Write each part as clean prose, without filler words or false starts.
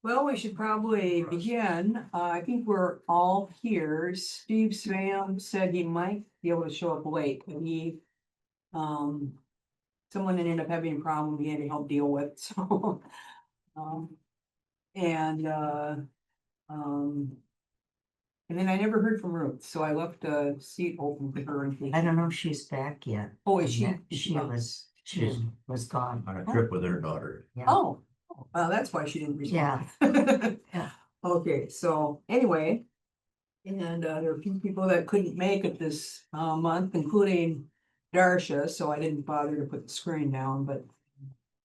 Well, we should probably begin. I think we're all here. Steve Svam said he might be able to show up late, but um, someone ended up having a problem he had to help deal with, so. um, And, um, and then I never heard from Ruth, so I left a seat open for her in case. I don't know if she's back yet. Oh, is she? Yeah, She was gone. On a trip with her daughter. Yeah. Oh, well, that's why she didn't respond. Yeah. Okay, so anyway. And there are a few people that couldn't make it this month, including Darsha, so I didn't bother to put the screen down, but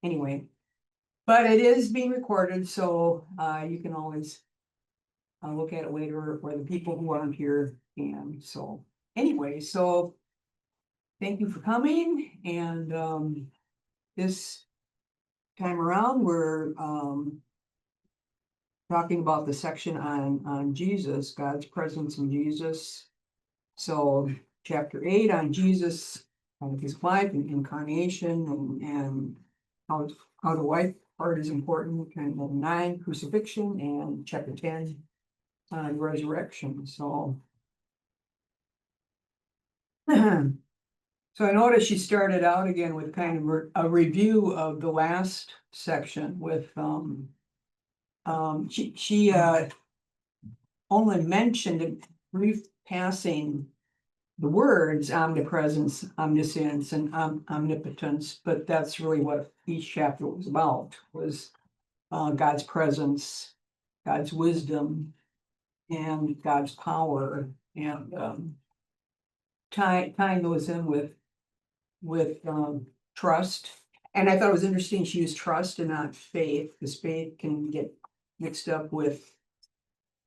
anyway. But it is being recorded, so you can always look at it later, or the people who aren't here can. So anyway, so thank you for coming, and this time around, we're talking about the section on Jesus, God's presence in Jesus. So chapter 8 on Jesus, his life and incarnation, and how the life part is important, and then 9 crucifixion, and chapter 10 on resurrection. So so I noticed she started out again with kind of a review of the last section with she only mentioned in brief passing the words omnipresence, omniscience, and omnipotence, but that's really what each chapter was about, was God's presence, God's wisdom, and God's power, and tying those in with trust. And I thought it was interesting she used trust and not faith, because faith can get mixed up with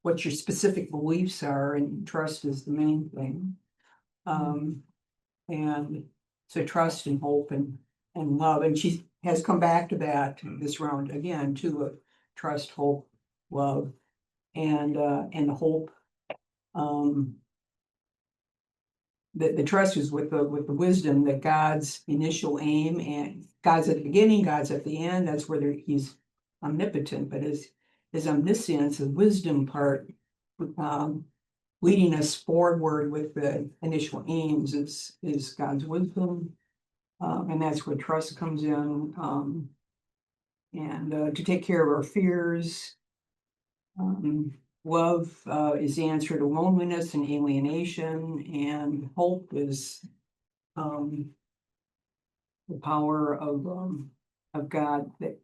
what your specific beliefs are, and trust is the main thing. And so trust and hope and love, and she has come back to that this round again, to trust, hope, love, and the hope. The trust is with the wisdom that God's initial aim, and God's at the beginning, God's at the end. That's whether he's omnipotent, but his omniscience, the wisdom part, leading us forward with the initial aims is God's wisdom. And that's where trust comes in, and to take care of our fears. Love is the answer to loneliness and alienation, and hope is the power of God that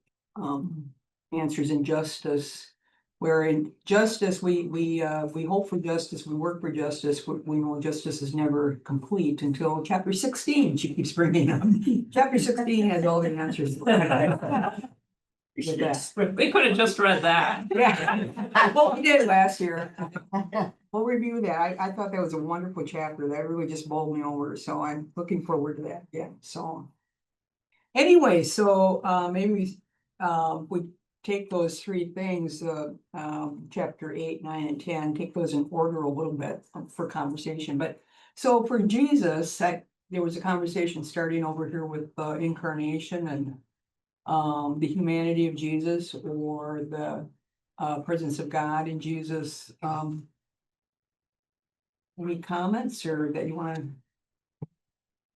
answers injustice. Where in justice, we hope for justice, we work for justice, we know justice is never complete until chapter 16, she keeps bringing up. Chapter 16 has all the answers. With that. We could have just read that. Yeah, well, we did last year. We'll review that. I thought that was a wonderful chapter. That really just bowled me over, so I'm looking forward to that again, so. Anyway, so maybe we take those 3 things, chapter 8, 9, and 10, take those in order a little bit for conversation. But so for Jesus, there was a conversation starting over here with incarnation and the humanity of Jesus, or the presence of God in Jesus. Any comments or that you want to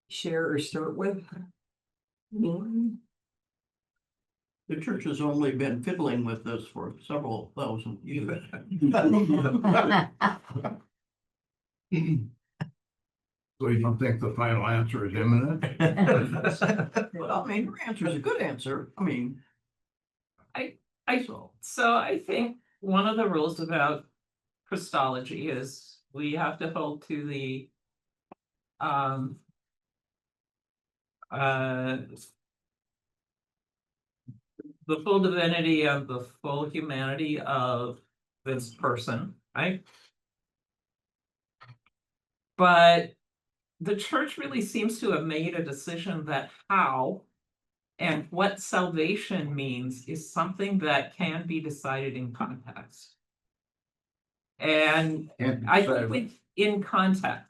share or start with? The church has only been fiddling with this for several thousand years. So you don't think the final answer is imminent? Well, I mean, your answer is a good answer. I mean. So I think one of the rules about Christology is we have to hold to the full divinity of the full humanity of this person, right? But the church really seems to have made a decision that how and what salvation means is something that can be decided in context. And I think in context.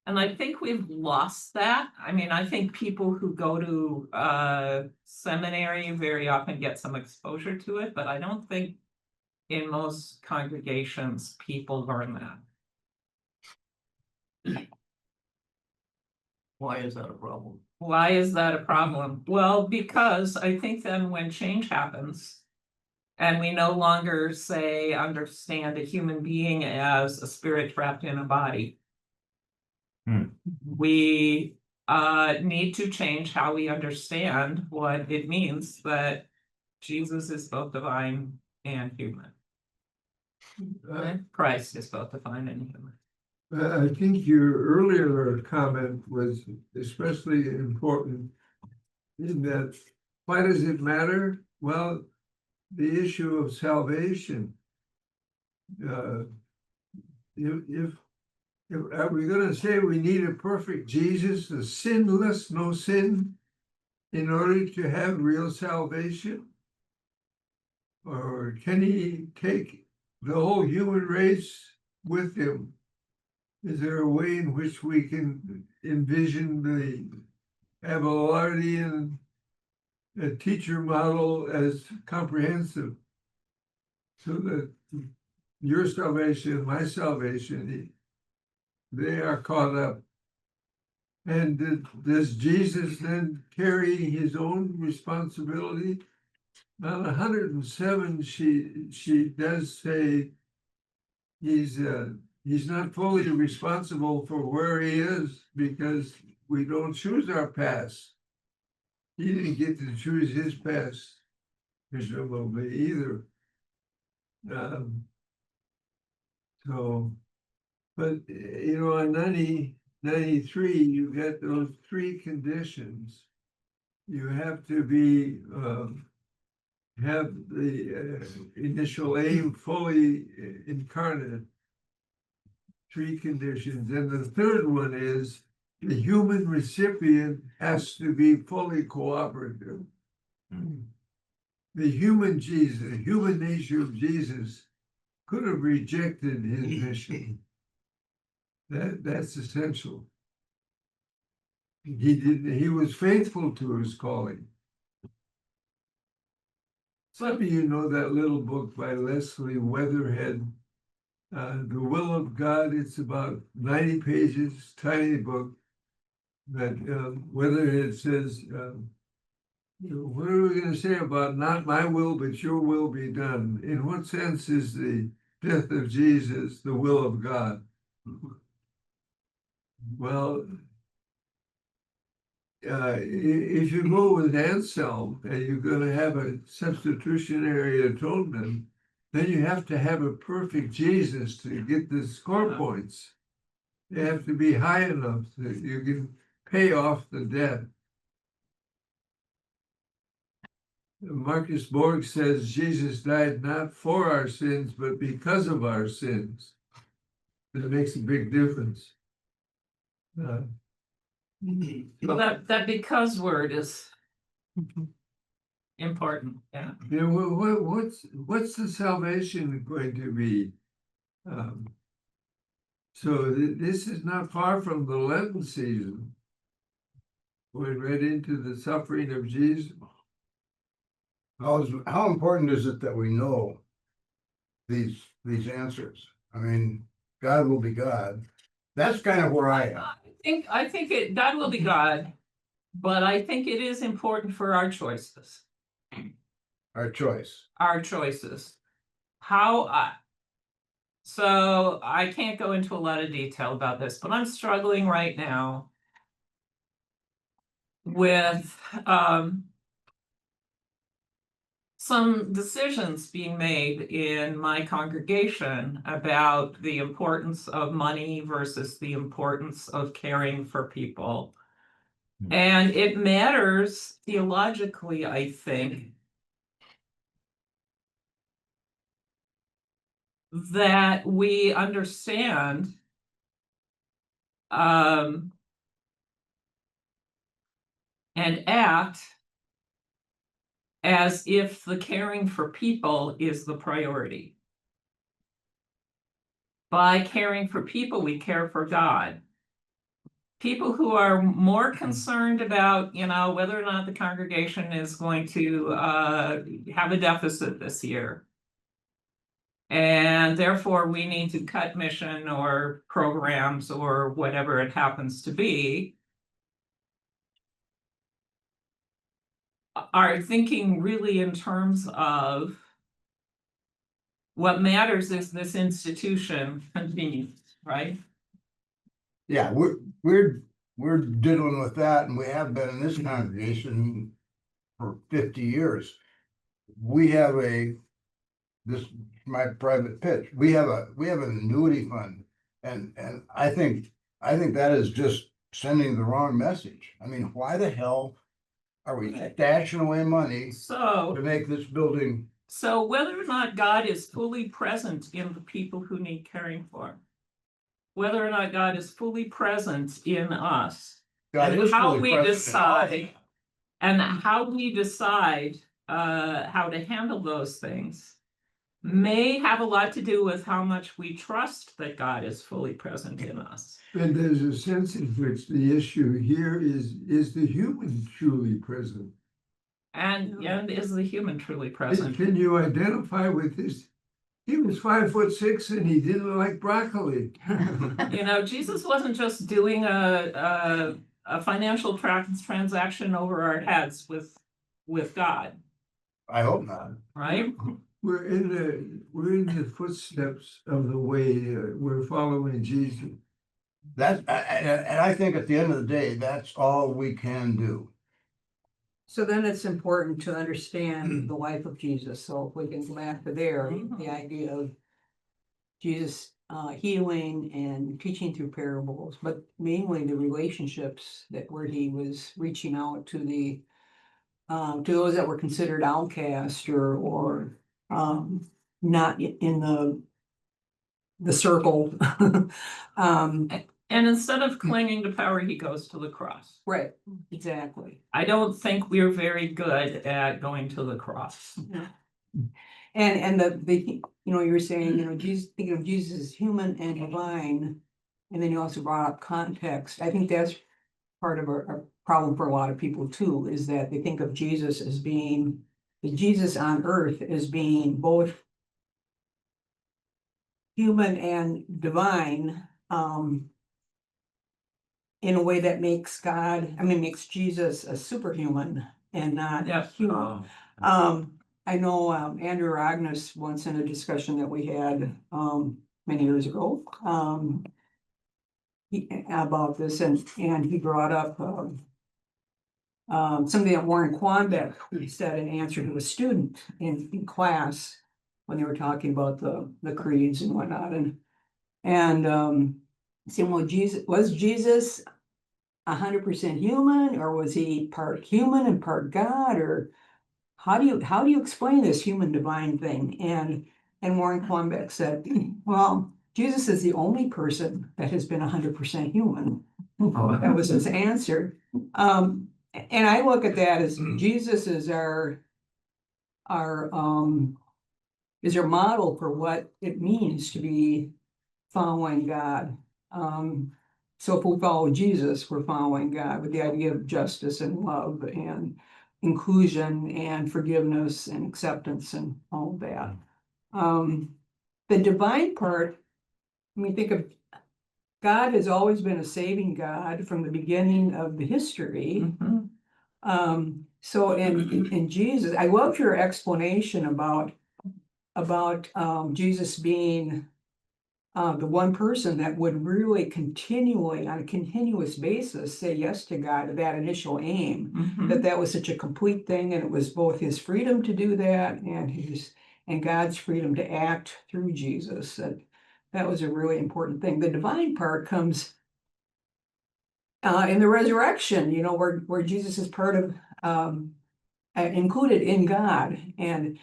And I think we've lost that. I mean, I think people who go to seminary very often get some exposure to it, but I don't think in most congregations, people learn that. Why is that a problem? Why is that a problem? Well, because I think then when change happens. And we no longer say, understand a human being as a spirit trapped in a body. We need to change how we understand what it means that Jesus is both divine and human. Christ is both divine and human. I think your earlier comment was especially important in that, why does it matter? Well, the issue of salvation. If are we gonna say we need a perfect Jesus, a sinless, no sin, in order to have real salvation? Or can he take the whole human race with him? Is there a way in which we can envision the Abelardian teacher model as comprehensive? So that your salvation, my salvation, they are caught up. And does Jesus then carry his own responsibility? On 107, she does say he's not fully responsible for where he is because we don't choose our past. He didn't get to choose his past, presumably either. So, but you know, on 93, you get those three conditions. You have to be have the initial aim fully incarnate. Three conditions, and the third one is the human recipient has to be fully cooperative. The human Jesus, the human nature of Jesus could have rejected his mission. That's essential. He was faithful to his calling. Some of you know that little book by Leslie Weatherhead, The Will of God. It's about 90 pages, tiny book. That Weatherhead says, what are we going to say about not my will, but your will be done? In what sense is the death of Jesus the will of God? Well, if you go with Anselm and you're going to have a substitutionary atonement, then you have to have a perfect Jesus to get the score points. They have to be high enough that you can pay off the debt. Marcus Borg says Jesus died not for our sins, but because of our sins. That makes a big difference. Well, that because word is important, yeah. You know, what's the salvation going to be? So this is not far from the Lenten season. We read into the suffering of Jesus. How important is it that we know these answers? I mean, God will be God. That's kind of where I am. I think God will be God, but I think it is important for our choices. Our choice. Our choices. So I can't go into a lot of detail about this, but I'm struggling right now with some decisions being made in my congregation about the importance of money versus the importance of caring for people. And it matters theologically, I think, that we understand and act as if the caring for people is the priority. By caring for people, we care for God. People who are more concerned about, whether or not the congregation is going to have a deficit this year And therefore, we need to cut mission or programs or whatever it happens to be. Are thinking really in terms of what matters is this institution continues, right? Yeah, we're dealing with that, and we have been in this congregation for 50 years. We have this, my private pitch, we have an annuity fund, and I think that is just sending the wrong message. I mean, why the hell are we stashing away money to So, make this building? so whether or not God is fully present in the people who need caring for, whether or not God is fully present in us, God and is how fully we present in all. decide, and how we decide how to handle those things may have a lot to do with how much we trust that God is fully present in us. And there's a sense in which the issue here is the human truly present? And is the human truly present? Can you identify with this? He was 5'6" and he didn't like broccoli. You know, Jesus wasn't just doing a financial transaction over our heads with God, I hope not. right? We're in the footsteps of the way we're following Jesus. And I think at the end of the day, that's all we can do. So then it's important to understand the life of Jesus. So if we can go back to there, the idea of Jesus healing and teaching through parables, but mainly the relationships that where he was reaching out to to those that were considered outcast or not in the circle. And instead of clinging to power, he goes to the cross. Right, exactly. I don't think we're very good at going to the cross. And the you know, you were saying, you know, Jesus, thinking of Jesus as human and divine, and then you also brought up context. I think that's part of a problem for a lot of people too, is that they think of Jesus as being, the Jesus on earth as being both human and divine, in a way that makes makes Jesus a superhuman and not Yes. human. I know Andrew Agnes once in a discussion that we had many years ago about this, and he brought up something that Warren Quanbeck said in answer to a student in class when they were talking about the creeds and whatnot, and saying, well, was Jesus 100% human, or was he part human and part God, or how do you explain this human divine thing? And Warren Quanbeck said, well, Jesus is the only person that has been 100% human. That was his answer. And I look at that as Jesus is our model for what it means to be following God. So if we follow Jesus, we're following God with the idea of justice and love and inclusion and forgiveness and acceptance and all of that. The divine part, I mean, think of God has always been a saving God from the beginning of the history. So in Jesus, I loved your explanation about Jesus being the one person that would really continually, on a continuous basis, say yes to God, that initial aim, that was such a complete thing, and it was both his freedom to do that and God's freedom to act through Jesus. That was a really important thing. The divine part comes in the resurrection, you know, where Jesus is part of included in God, and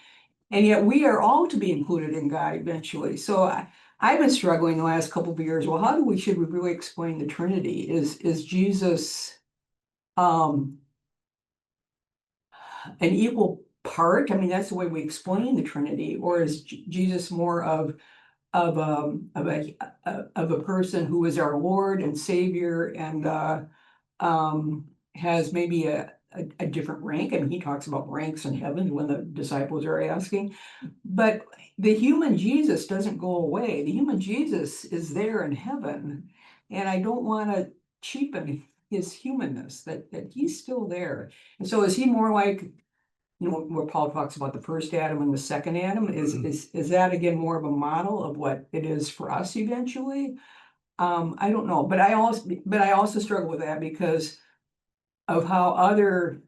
yet we are all to be included in God eventually. So I've been struggling the last couple of years. Well, should we really explain the Trinity? Is Jesus an equal part? I mean, that's the way we explain the Trinity, or is Jesus more of a person who is our Lord and Savior and has maybe a different rank? I mean, he talks about ranks in heaven when the disciples are asking, but the human Jesus doesn't go away. The human Jesus is there in heaven. And I don't want to cheapen his humanness, that he's still there. And so is he more like, you know, where Paul talks about the first Adam and the second Adam? Is that again more of a model of what it is for us eventually? I don't know, but I also struggle with that because of how other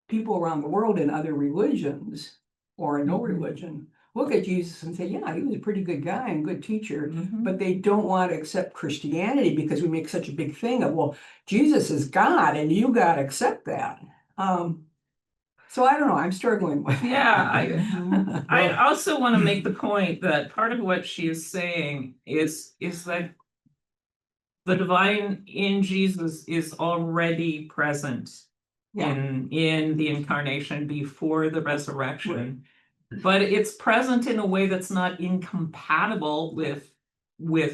people around the world in other religions or in no religion look at Jesus and say, yeah, he was a pretty good guy and good teacher, but they don't want to accept Christianity because we make such a big thing of, well, Jesus is God and you got to accept that. So I don't know, I'm struggling with. Yeah, I also want to make the point that part of what she is saying is that the divine in Jesus is already present Yeah. in the incarnation before the resurrection. But it's present in a way that's not incompatible with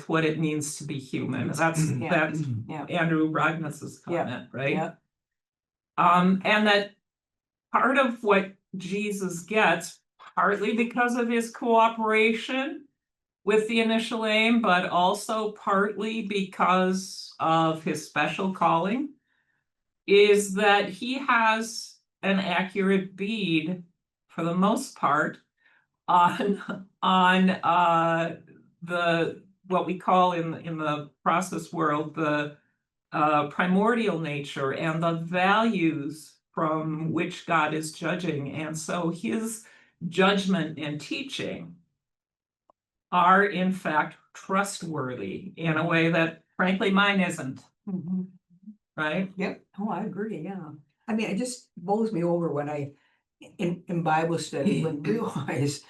what it means to be human. That's Yeah. Andrew Rognus's comment, right? Yeah. And that part of what Jesus gets, partly because of his cooperation with the initial aim, but also partly because of his special calling, is that he has an accurate bead, for the most part, on the what we call in the process world the primordial nature and the values from which God is judging. And so his judgment and teaching are in fact trustworthy in a way that frankly mine isn't, Mhm. right? Yep, oh, I agree, yeah. I mean, it just bowls me over when in Bible study, when realize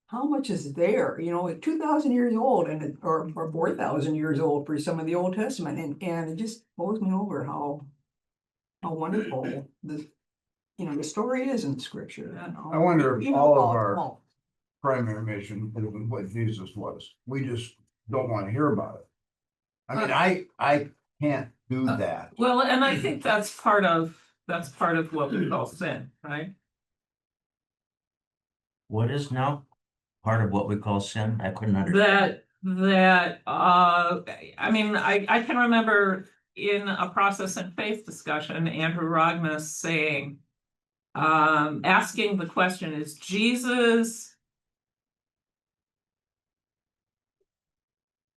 how much is there, you know, at 2,000 years old or 4,000 years old for some of the Old Testament, and it just blows me over how wonderful the story is in Scripture. You know. I wonder if Even all of Paul- our Paul. primary mission is what Jesus was. We just don't want to hear about it. I mean, I can't do that. Well, and I think that's part of what we call sin, right? What is now part of what we call sin? I couldn't understand. I mean, I can remember in a Process and Faith discussion, Andrew Rognus saying, asking the question,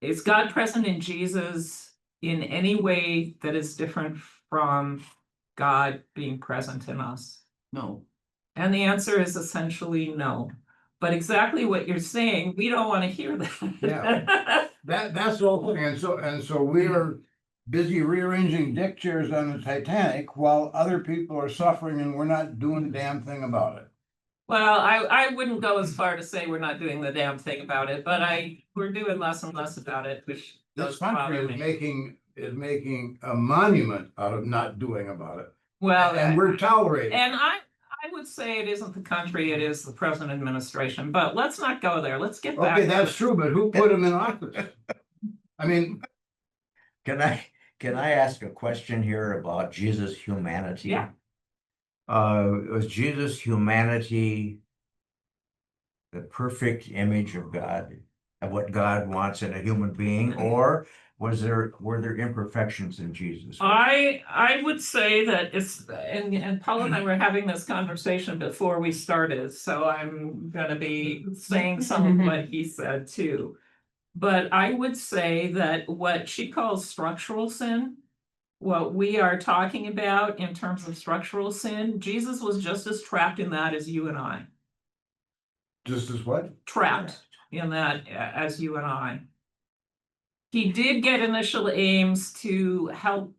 is God present in Jesus in any way that is different from God being present in us? No, And the answer is essentially no. But exactly what you're saying, we don't want to hear that. Yeah. That's the whole thing. And so we are busy rearranging deck chairs on the Titanic while other people are suffering and we're not doing a damn thing about it. Well, I wouldn't go as far to say we're not doing the damn thing about it, but we're doing less and less about it, which This does country bother is me. making a monument out of not doing about it. Well, And we're tolerating. and I would say it isn't the country, it is the present administration, but let's not go there. Let's get back. Okay, that's true, but who put him in office? I mean, Can I ask a question here about Jesus' humanity? Yeah. Was Jesus' humanity the perfect image of God, of what God wants in a human being, or were there imperfections in Jesus? I would say that and Paul and I were having this conversation before we started, so I'm gonna be saying some of what he said too. But I would say that what she calls structural sin, what we are talking about in terms of structural sin, Jesus was just as trapped in that as you and I. just as what? Trapped in that as you and I. He did get initial aims to help.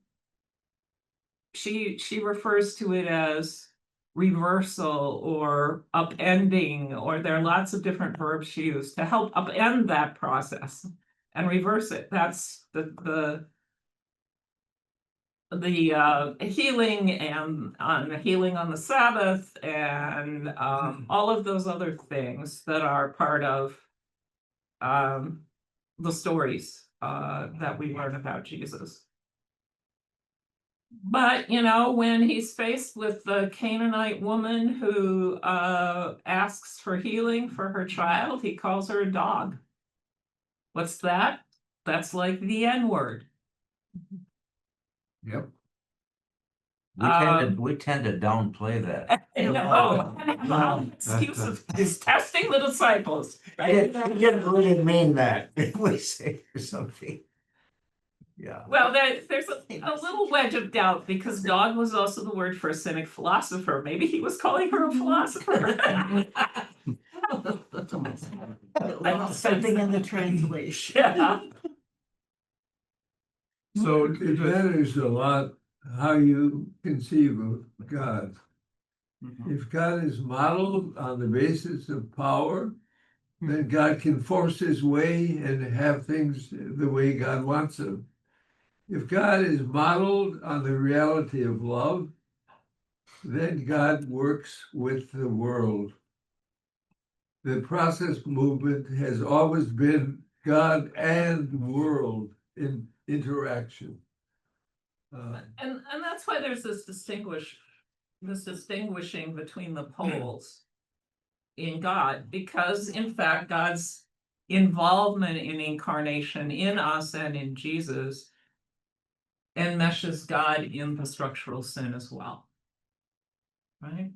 She refers to it as reversal or upending, or there are lots of different verbs she used to help upend that process and reverse it. That's the healing and healing on the Sabbath and all of those other things that are part of the stories that we learn about Jesus. But, you know, when he's faced with the Canaanite woman who asks for healing for her child, he calls her a dog. What's that? That's like the N-word. Yep. We tend to downplay that. No, excuse of he's testing the disciples. I didn't, we didn't mean that, if we say or something. Yeah. Well, there's a little wedge of doubt because dog was also the word for a cynic philosopher. Maybe he was calling her a philosopher. Something in the translation. Yeah. So it matters a lot how you conceive of God. If God is modeled on the basis of power, then God can force his way and have things the way God wants them. If God is modeled on the reality of love, then God works with the world. The process movement has always been God and world in interaction. And that's why there's this distinguishing between the poles in God, because in fact, God's involvement in incarnation in us and in Jesus enmeshes God in the structural sin as well. Right?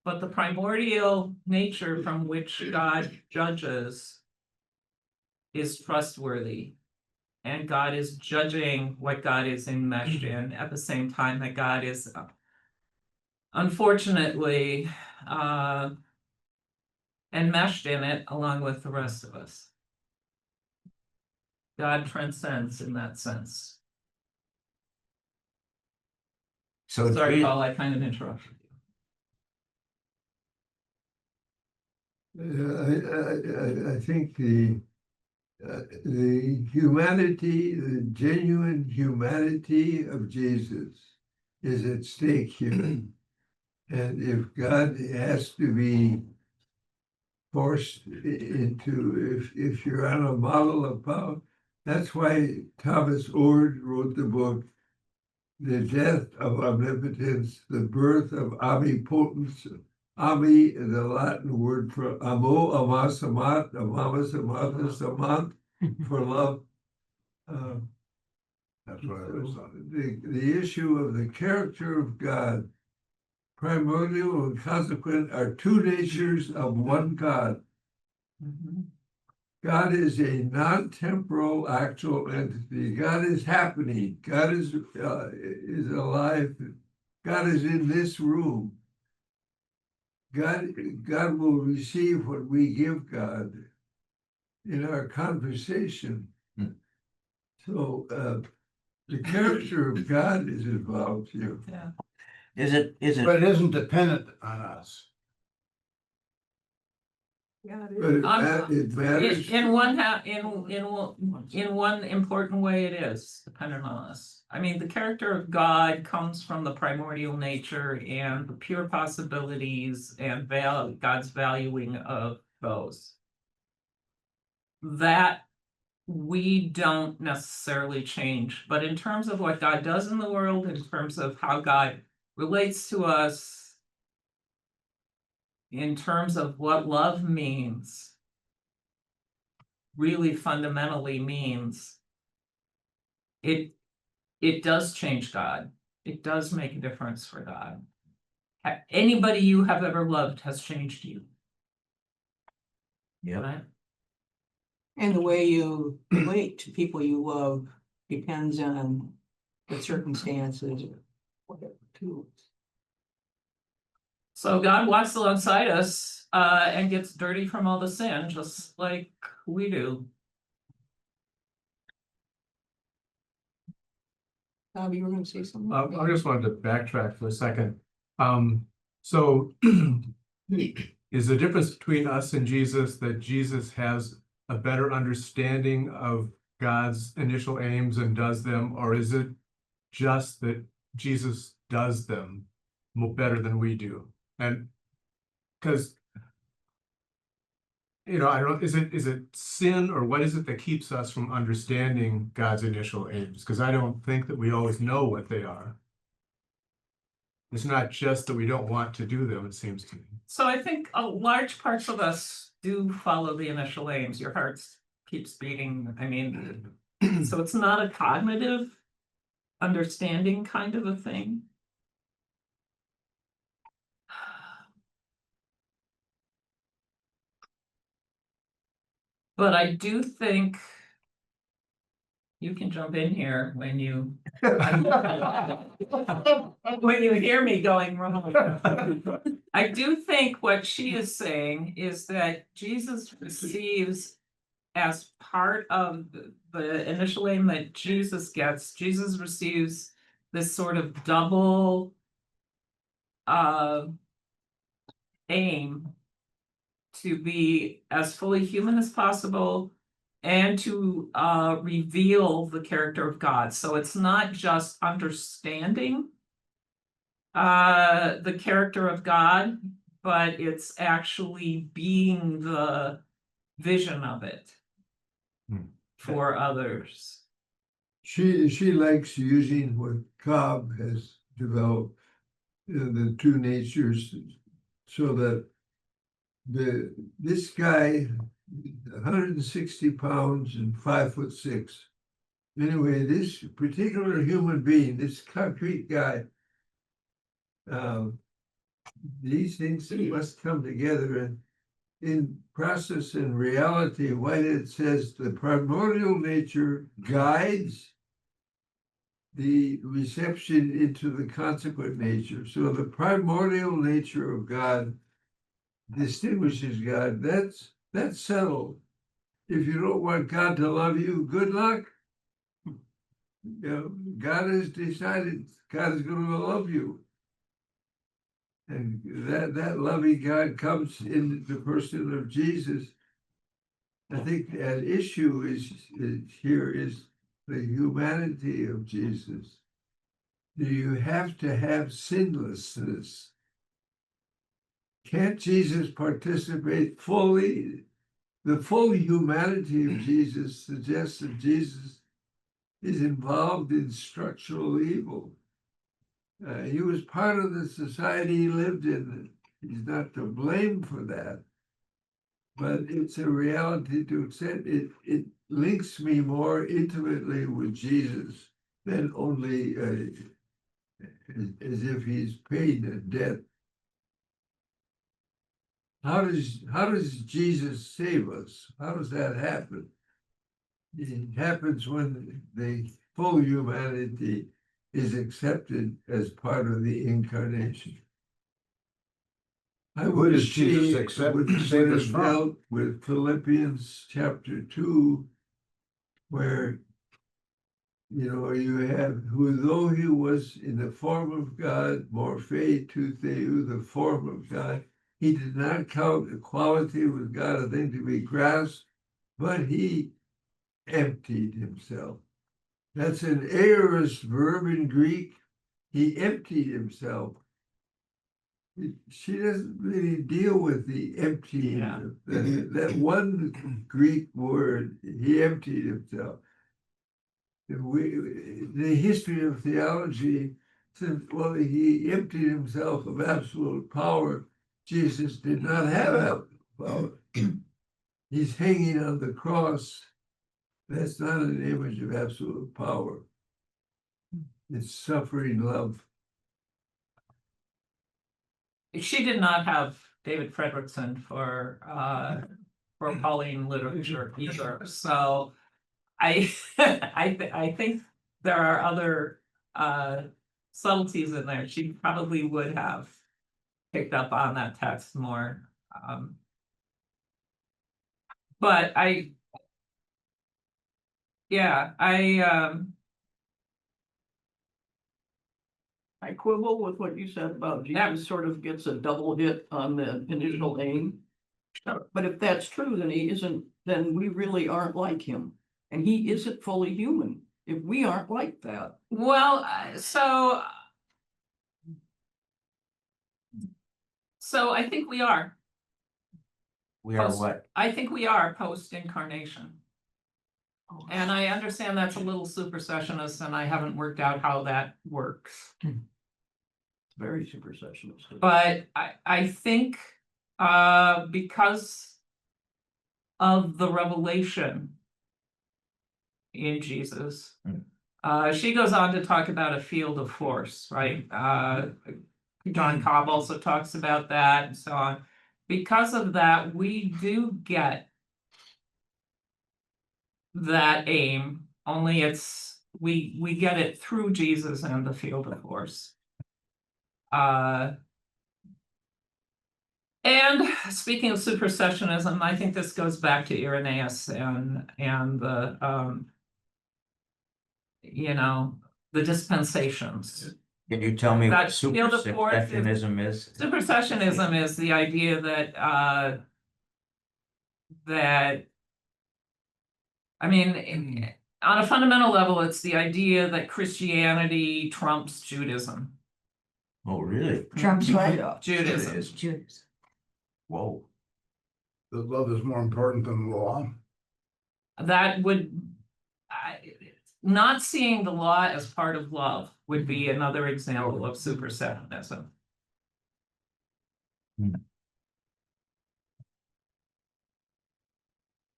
But the primordial nature from which God judges is trustworthy. And God is judging what God is enmeshed in at the same time that God is unfortunately enmeshed in it along with the rest of us. God transcends in that sense. So Sorry, Paul, I kind of interrupted you. I think the humanity, the genuine humanity of Jesus is at stake here. And if God has to be forced into, if you're on a model of power, that's why Thomas Ord wrote the book, The Death of Omnipotence, the Birth of Omnipotence. Ami is the Latin word for amo, amas, amat, amamas, amatas, amant, for love. That's what I was on. The issue of the character of God, primordial and consequent, are two natures of one God. Mhm. God is a non-temporal actual entity. God is happening. God is alive. God is in this room. God will receive what we give God in our conversation. So the character of God is involved here. Yeah. is it, But it isn't dependent on us. Yeah, But it matters. In one important way, it is dependent on us. I mean, the character of God comes from the primordial nature and the pure possibilities and God's valuing of those. That we don't necessarily change, but in terms of what God does in the world, in terms of how God relates to us, in terms of what love means, really fundamentally means, it does change God. It does make a difference for God. Anybody you have ever loved has changed you. Yep. Right? And the way you relate to people you love depends on the circumstances or whatever too. So God walks alongside us and gets dirty from all the sin, just like we do. You were gonna say something? I just wanted to backtrack for a second. So is the difference between us and Jesus that Jesus has a better understanding of God's initial aims and does them, or is it just that Jesus does them better than we do? And because I don't, is it sin or what is it that keeps us from understanding God's initial aims? Because I don't think that we always know what they are. It's not just that we don't want to do them, it seems to me. So I think a large parts of us do follow the initial aims. Your heart keeps beating. I mean, so it's not a cognitive understanding kind of a thing. But I do think you can jump in here when you when you hear me going wrong. I do think what she is saying is that Jesus receives, as part of the initial aim that Jesus gets, Jesus receives this sort of double aim to be as fully human as possible and to reveal the character of God. So it's not just understanding the character of God, but it's actually being the vision of it for others. She likes using what Cobb has developed, the two natures, so that this guy, 160 pounds and 5'6". Anyway, this particular human being, this concrete guy, these things must come together. And in Process and Reality, Whitehead says the primordial nature guides the reception into the consequent nature. So the primordial nature of God distinguishes God. That's settled. If you don't want God to love you, good luck. God has decided God is going to love you. And that loving God comes in the person of Jesus. I think an issue is here is the humanity of Jesus. Do you have to have sinlessness? Can't Jesus participate fully? The full humanity of Jesus suggests that Jesus is involved in structural evil. He was part of the society he lived in. He's not to blame for that. But it's a reality to accept. It links me more intimately with Jesus than only as if he's paid a debt. How does Jesus save us? How does that happen? It happens when the full humanity is accepted as part of the incarnation. I Who does wish Jesus she accept would and save us have from? dealt with Philippians chapter 2, where you have, who though he was in the form of God, morphe to theou, the form of God, he did not count equality with God a thing to be grasped, but he emptied himself. That's an aorist verb in Greek. He emptied himself. She doesn't really deal with the emptying. Yeah. That one Greek word, he emptied himself. The history of theology says, well, he emptied himself of absolute power. Jesus did not have absolute power. He's hanging on the cross. That's not an image of absolute power. It's suffering love. She did not have David Fredrickson for Pauline literature either. So I I think there are other subtleties in there. She probably would have picked up on that text more. But I I quibble with what you said about Jesus sort of gets a double hit on the initial aim. But if that's true, then he isn't, then we really aren't like him. And he isn't fully human if we aren't like that. well, so I think we are. We are Post- what? I think we are post-incarnation. And I understand that's a little supersessionist and I haven't worked out how that works. Very supersessionist. But I think, because of the revelation in Jesus, she goes on to talk about a field of force, right? John Cobb also talks about that and so on. Because of that, we do get that aim, only we get it through Jesus and the field of force. And speaking of supersessionism, I think this goes back to Irenaeus and the the dispensations. Can you tell me what That field of force is- supersessionism is? Supersessionism is the idea that I mean, on a fundamental level, it's the idea that Christianity trumps Judaism. Oh, really? Trump's right. Judaism. Judas. Whoa. that love is more important than the law. That would, not seeing the law as part of love would be another example of supersessionism.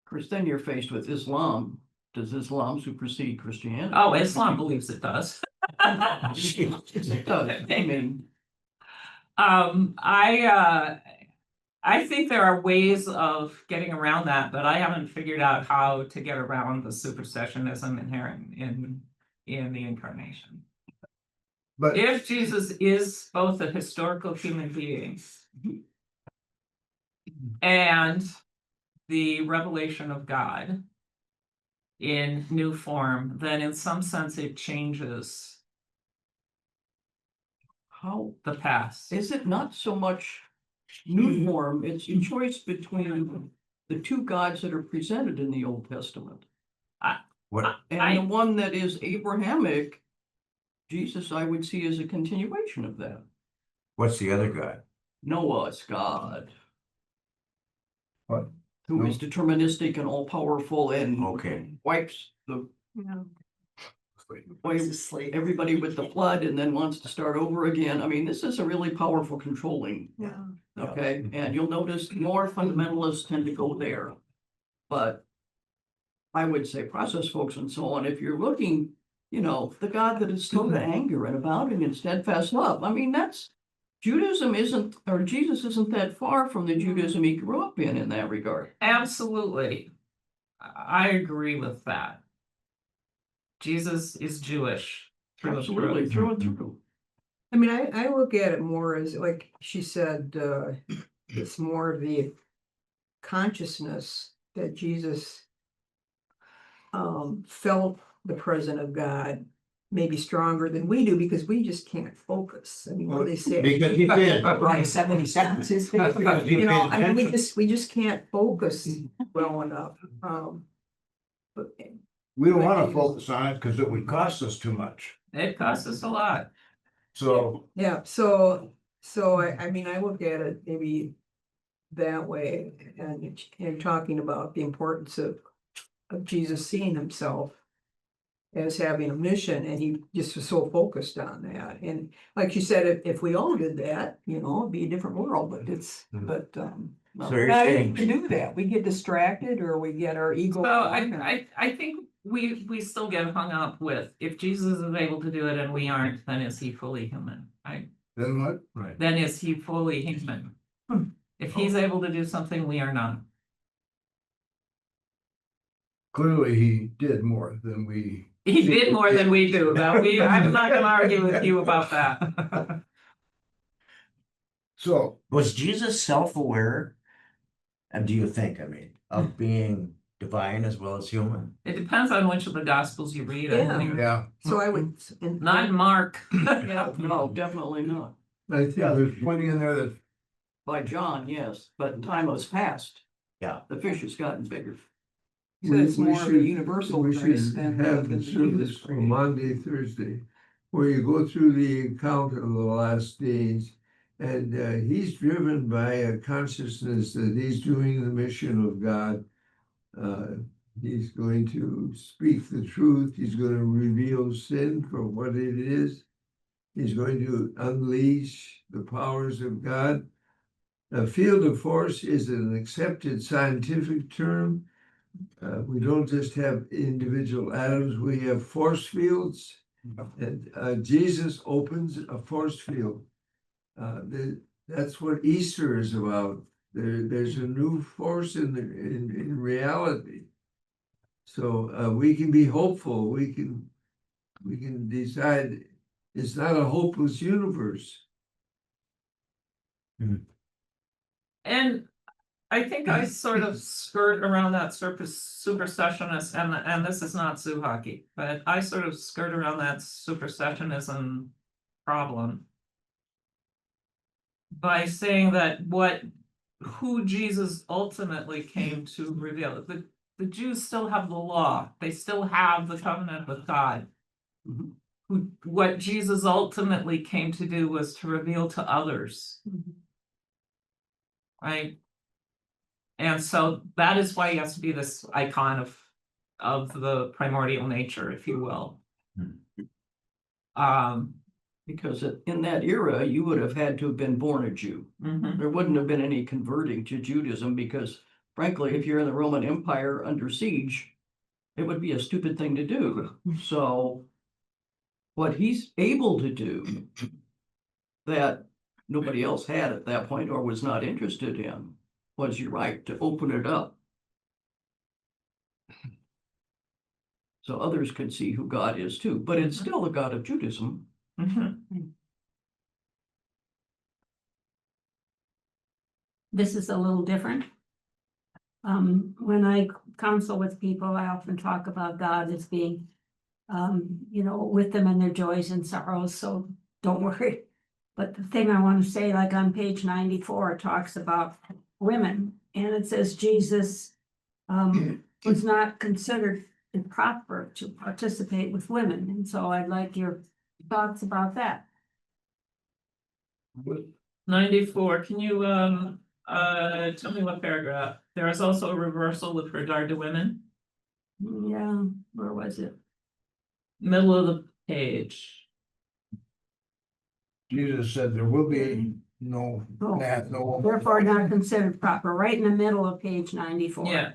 Chris, then you're faced with Islam. Does Islam supersede Christianity? Oh, Islam believes it does. It does. I mean, I think there are ways of getting around that, but I haven't figured out how to get around the supersessionism inherent in the incarnation. But If Jesus is both a historical human being and the revelation of God in new form, then in some sense it changes how the past. is it not so much new form? It's a choice between the two gods that are presented in the Old Testament. What, And the one that is Abrahamic, Jesus, I would see as a continuation of that. what's the other God? Noah's God. What? Who is deterministic and all powerful and Okay. wipes everybody with the flood and then wants to start over again. I mean, this is a really powerful controlling. Okay, and you'll notice more fundamentalists tend to go there. But I would say process folks and so on, if you're looking, the God that is slow to anger and abounding in steadfast love. I mean, Judaism isn't, or Jesus isn't that far from the Judaism he grew up in that regard. Absolutely. I agree with that. Jesus is Jewish. Through and Absolutely, through. through and through. I mean, I look at it more as, like she said, it's more of the consciousness that Jesus felt the presence of God maybe stronger than we do, because we just can't focus. I mean, what do they say? because he did. Right, 70 sentences. I mean, we just can't focus well enough. But We don't want to focus on it because it would cost us too much. It costs us a lot. So yeah, so I mean, I look at it maybe that way, and talking about the importance of Jesus seeing himself as having a mission, and he just was so focused on that. And like you said, if we all did that, it'd be a different world, but So you're not saying, to do that. We get distracted, or we get our ego. So I think we still get hung up with, if Jesus is able to do it and we aren't, then is he fully human? then what? Right. Then is he fully human? If he's able to do something we are not. Clearly, he did more than we. He did more than we do. I'm not gonna argue with you about that. So was Jesus self-aware? And do you think, of being divine as well as human? It depends on which of the gospels you read. I think. yeah, So I would. Not Mark. Yeah, no, definitely not. I think there's plenty in there that By John, yes, but time has passed. Yeah. The fish has gotten bigger. So it's more of a universal we grace should than have the the Jesus service on grace. Monday, Thursday, where you go through the account of the last days And he's driven by a consciousness that he's doing the mission of God. He's going to speak the truth. He's going to reveal sin for what it is. He's going to unleash the powers of God. A field of force is an accepted scientific term. We don't just have individual atoms, we have force fields. And Jesus opens a force field. That's what Easter is about. There's a new force in reality. So we can be hopeful. We can decide it's not a hopeless universe. And I think I sort of skirt around that supersessionist, and this is not zoo hockey, but I sort of skirt around that supersessionism problem by saying that who Jesus ultimately came to reveal. The Jews still have the law, they still have the covenant with God. What Jesus ultimately came to do was to reveal to others. Right? And so that is why he has to be this icon of the primordial nature, if you will. Because in that era, you would have had to have been born a Jew. Mhm. There wouldn't have been any converting to Judaism because frankly, if you're in the Roman Empire under siege, it would be a stupid thing to do. So what he's able to do that nobody else had at that point or was not interested in was, you're right, to open it up. So others could see who God is too, but it's still the God of Judaism. Mhm. This is a little different. When I counsel with people, I often talk about God as being, with them in their joys and sorrows, so don't worry. But the thing I want to say, like on page 94, it talks about women, and it says Jesus was not considered improper to participate with women, and so I'd like your thoughts about that. 94, can you tell me what paragraph? There is also a reversal with regard to women, Yeah, where was it? middle of the page. Jesus said there will be no, Oh. no. Therefore not considered proper, right in the middle of page 94. Yeah.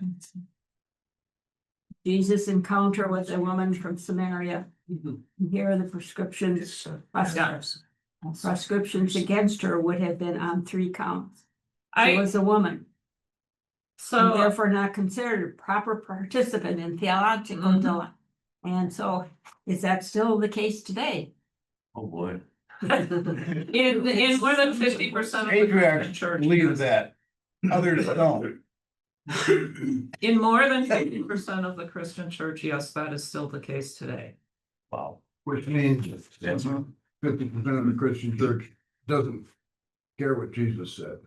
Jesus' encounter with a woman from Samaria. Here are the prescriptions. Prescriptions against her would have been on 3 counts. She was a woman, and So therefore not considered a proper participant in theological dilemma. And so, is that still the case today? Oh, boy. in more than 50% of the Patriarchs Christian church. believe that, others don't. In more than 50% of the Christian church, yes, that is still the case today. Wow. Which means That's 50% of the Christian church doesn't care what Jesus said.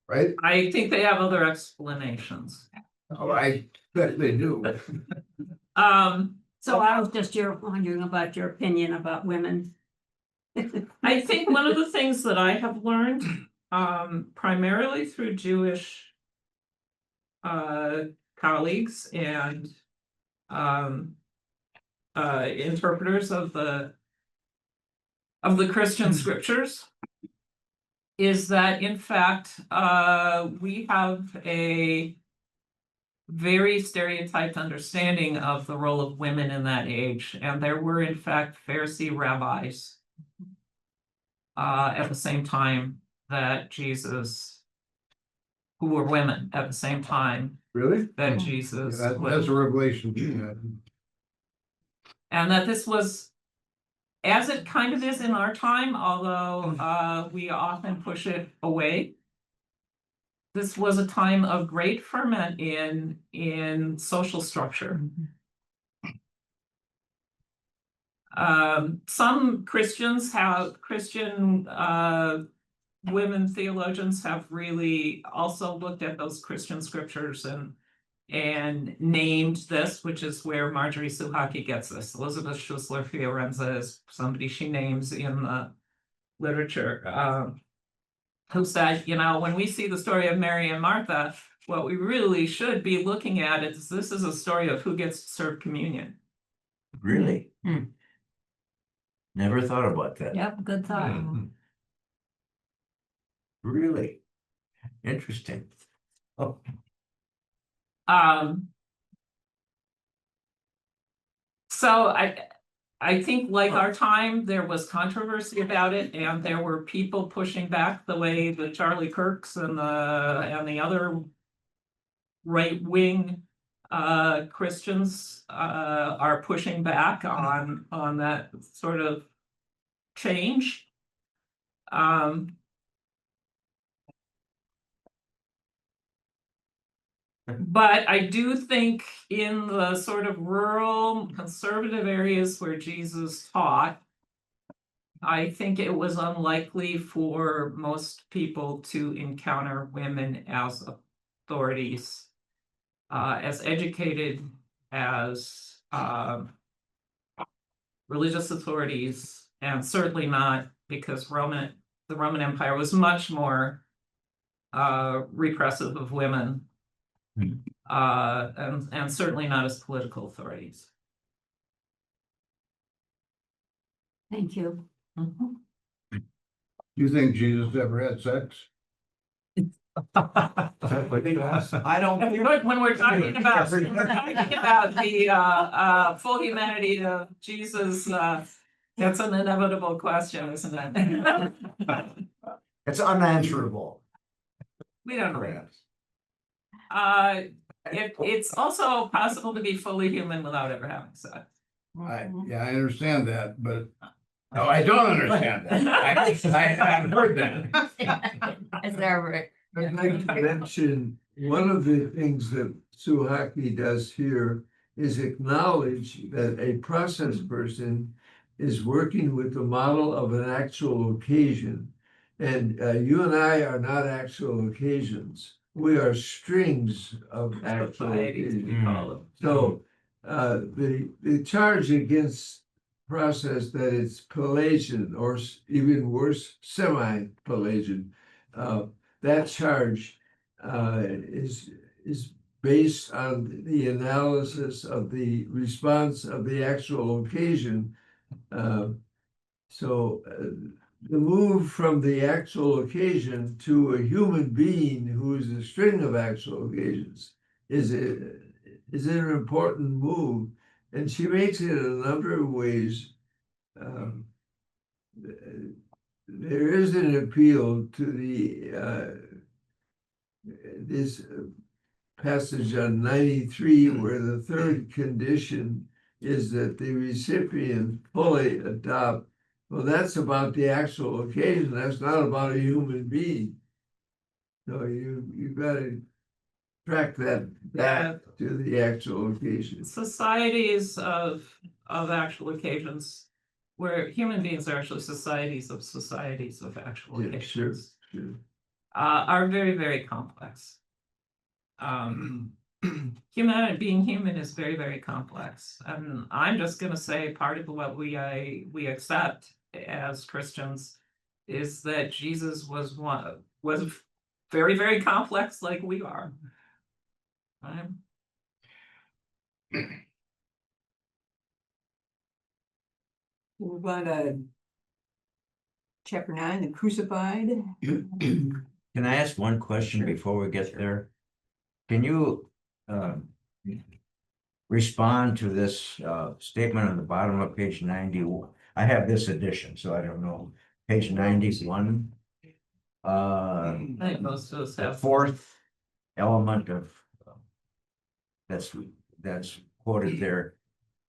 Right? I think they have other explanations. Oh, I bet they do. So I was just wondering about your opinion about women. I think one of the things that I have learned, primarily through Jewish colleagues and interpreters of the Christian scriptures, is that in fact we have a very stereotyped understanding of the role of women in that age, and there were in fact Pharisee rabbis at the same time that Jesus, who were women at the same time Really? that Jesus That's was, a revelation. and that this was, as it kind of is in our time, although we often push it away. This was a time of great ferment in social structure. Some Christian women theologians have really also looked at those Christian scriptures and named this, which is where Marjorie Suhaki gets this. Elizabeth Schussler Fiorenza is somebody she names in literature, who said, you know, when we see the story of Mary and Martha, what we really should be looking at is this is a story of who gets to serve communion. Really? Never thought about that. Yep, good thought. Really? Interesting. Oh, So I think like our time, there was controversy about it, and there were people pushing back the way the Charlie Kirks and the other right-wing Christians are pushing back on that sort of change. But I do think in the sort of rural conservative areas where Jesus taught, I think it was unlikely for most people to encounter women as authorities, as educated, as religious authorities, and certainly not because the Roman Empire was much more repressive of women. And certainly not as political authorities. Thank you. Do you think Jesus ever had sex? I don't. When we're talking about the full humanity of Jesus, that's an inevitable question, isn't it? It's unanswerable. We don't know. It's also possible to be fully human without ever having sex. Yeah, I understand that, but no, I don't understand that. I've heard that. Is there I'd like to mention, one of the things that Suhaki does here is acknowledge that a process person is working with the model of an actual occasion. And you and I are not actual occasions. We are strings of actual Societies, we occasions. call them. So the charge against process that it's Pelagian or even worse, semi-Pelagian, that charge is based on the analysis of the response of the actual occasion. So the move from the actual occasion to a human being who is a string of actual occasions is an important move, and she makes it in a number of ways. There is an appeal to this passage on 93, where the third condition is that the recipient fully adopt. Well, that's about the actual occasion. That's not about a human being. So you got to track that back to the actual occasion. Societies of actual occasions, where human beings are actually societies of actual Yeah, sure, occasions, sure. are very, very complex. Humanity, being human, is very, very complex, and I'm just going to say part of what we accept as Christians is that Jesus was very, very complex, like we are. Right? Move on to chapter 9, the crucified. can I ask one question before we get there? Can you respond to this statement on the bottom of page 91? I have this edition, so I don't know. Page 91. I think most of us The have. fourth element of that's quoted there,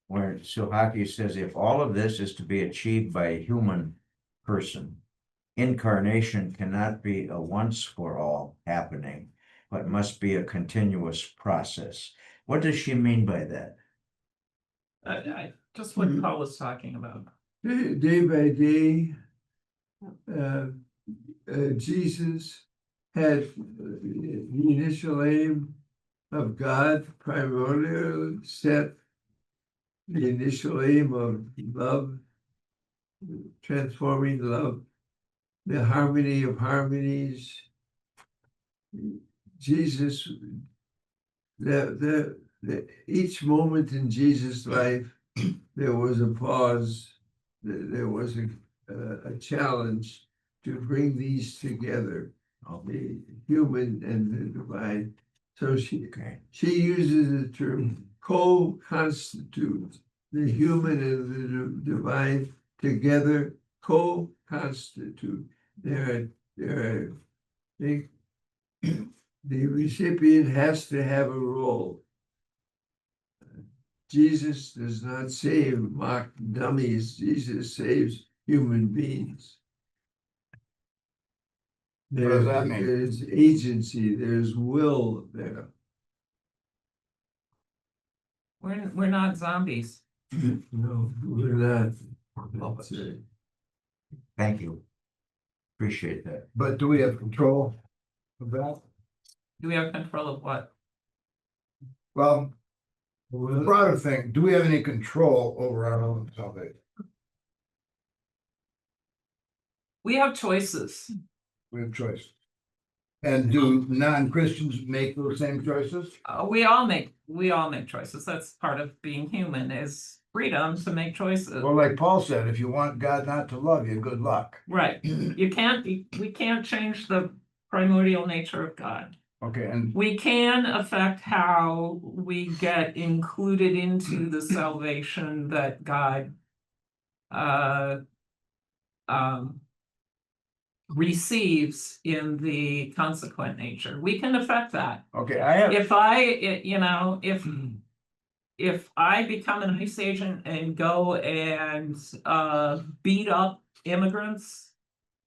where Suhaki says, if all of this is to be achieved by a human person, incarnation cannot be a once for all happening, but must be a continuous process. What does she mean by that? Just what Paul was talking about. Day by day, Jesus had the initial aim of God primarily set, the initial aim of love, transforming love, the harmony of harmonies. Jesus, each moment in Jesus' life, there was a pause, there was a challenge to bring these together, the human and the divine. So she uses the term co-constitute, the human and the divine together co-constitute. The recipient has to have a role. Jesus does not save mock dummies. Jesus saves human beings. What does that mean? There's agency, there's will there. We're not zombies. No, we're not. Love it. Thank you. Appreciate that. But do we have control of that? Do we have control of what? Well, the broader thing, do we have any control over our own salvation? We have choices. We have choice. And do non-Christians make those same choices? We all make choices. That's part of being human, is freedom to make choices. Well, like Paul said, if you want God not to love you, good luck. Right. We can't change the primordial nature of God. Okay, and We can affect how we get included into the salvation that God receives in the consequent nature. We can affect that. okay, I have, If I become an ICE agent and go and beat up immigrants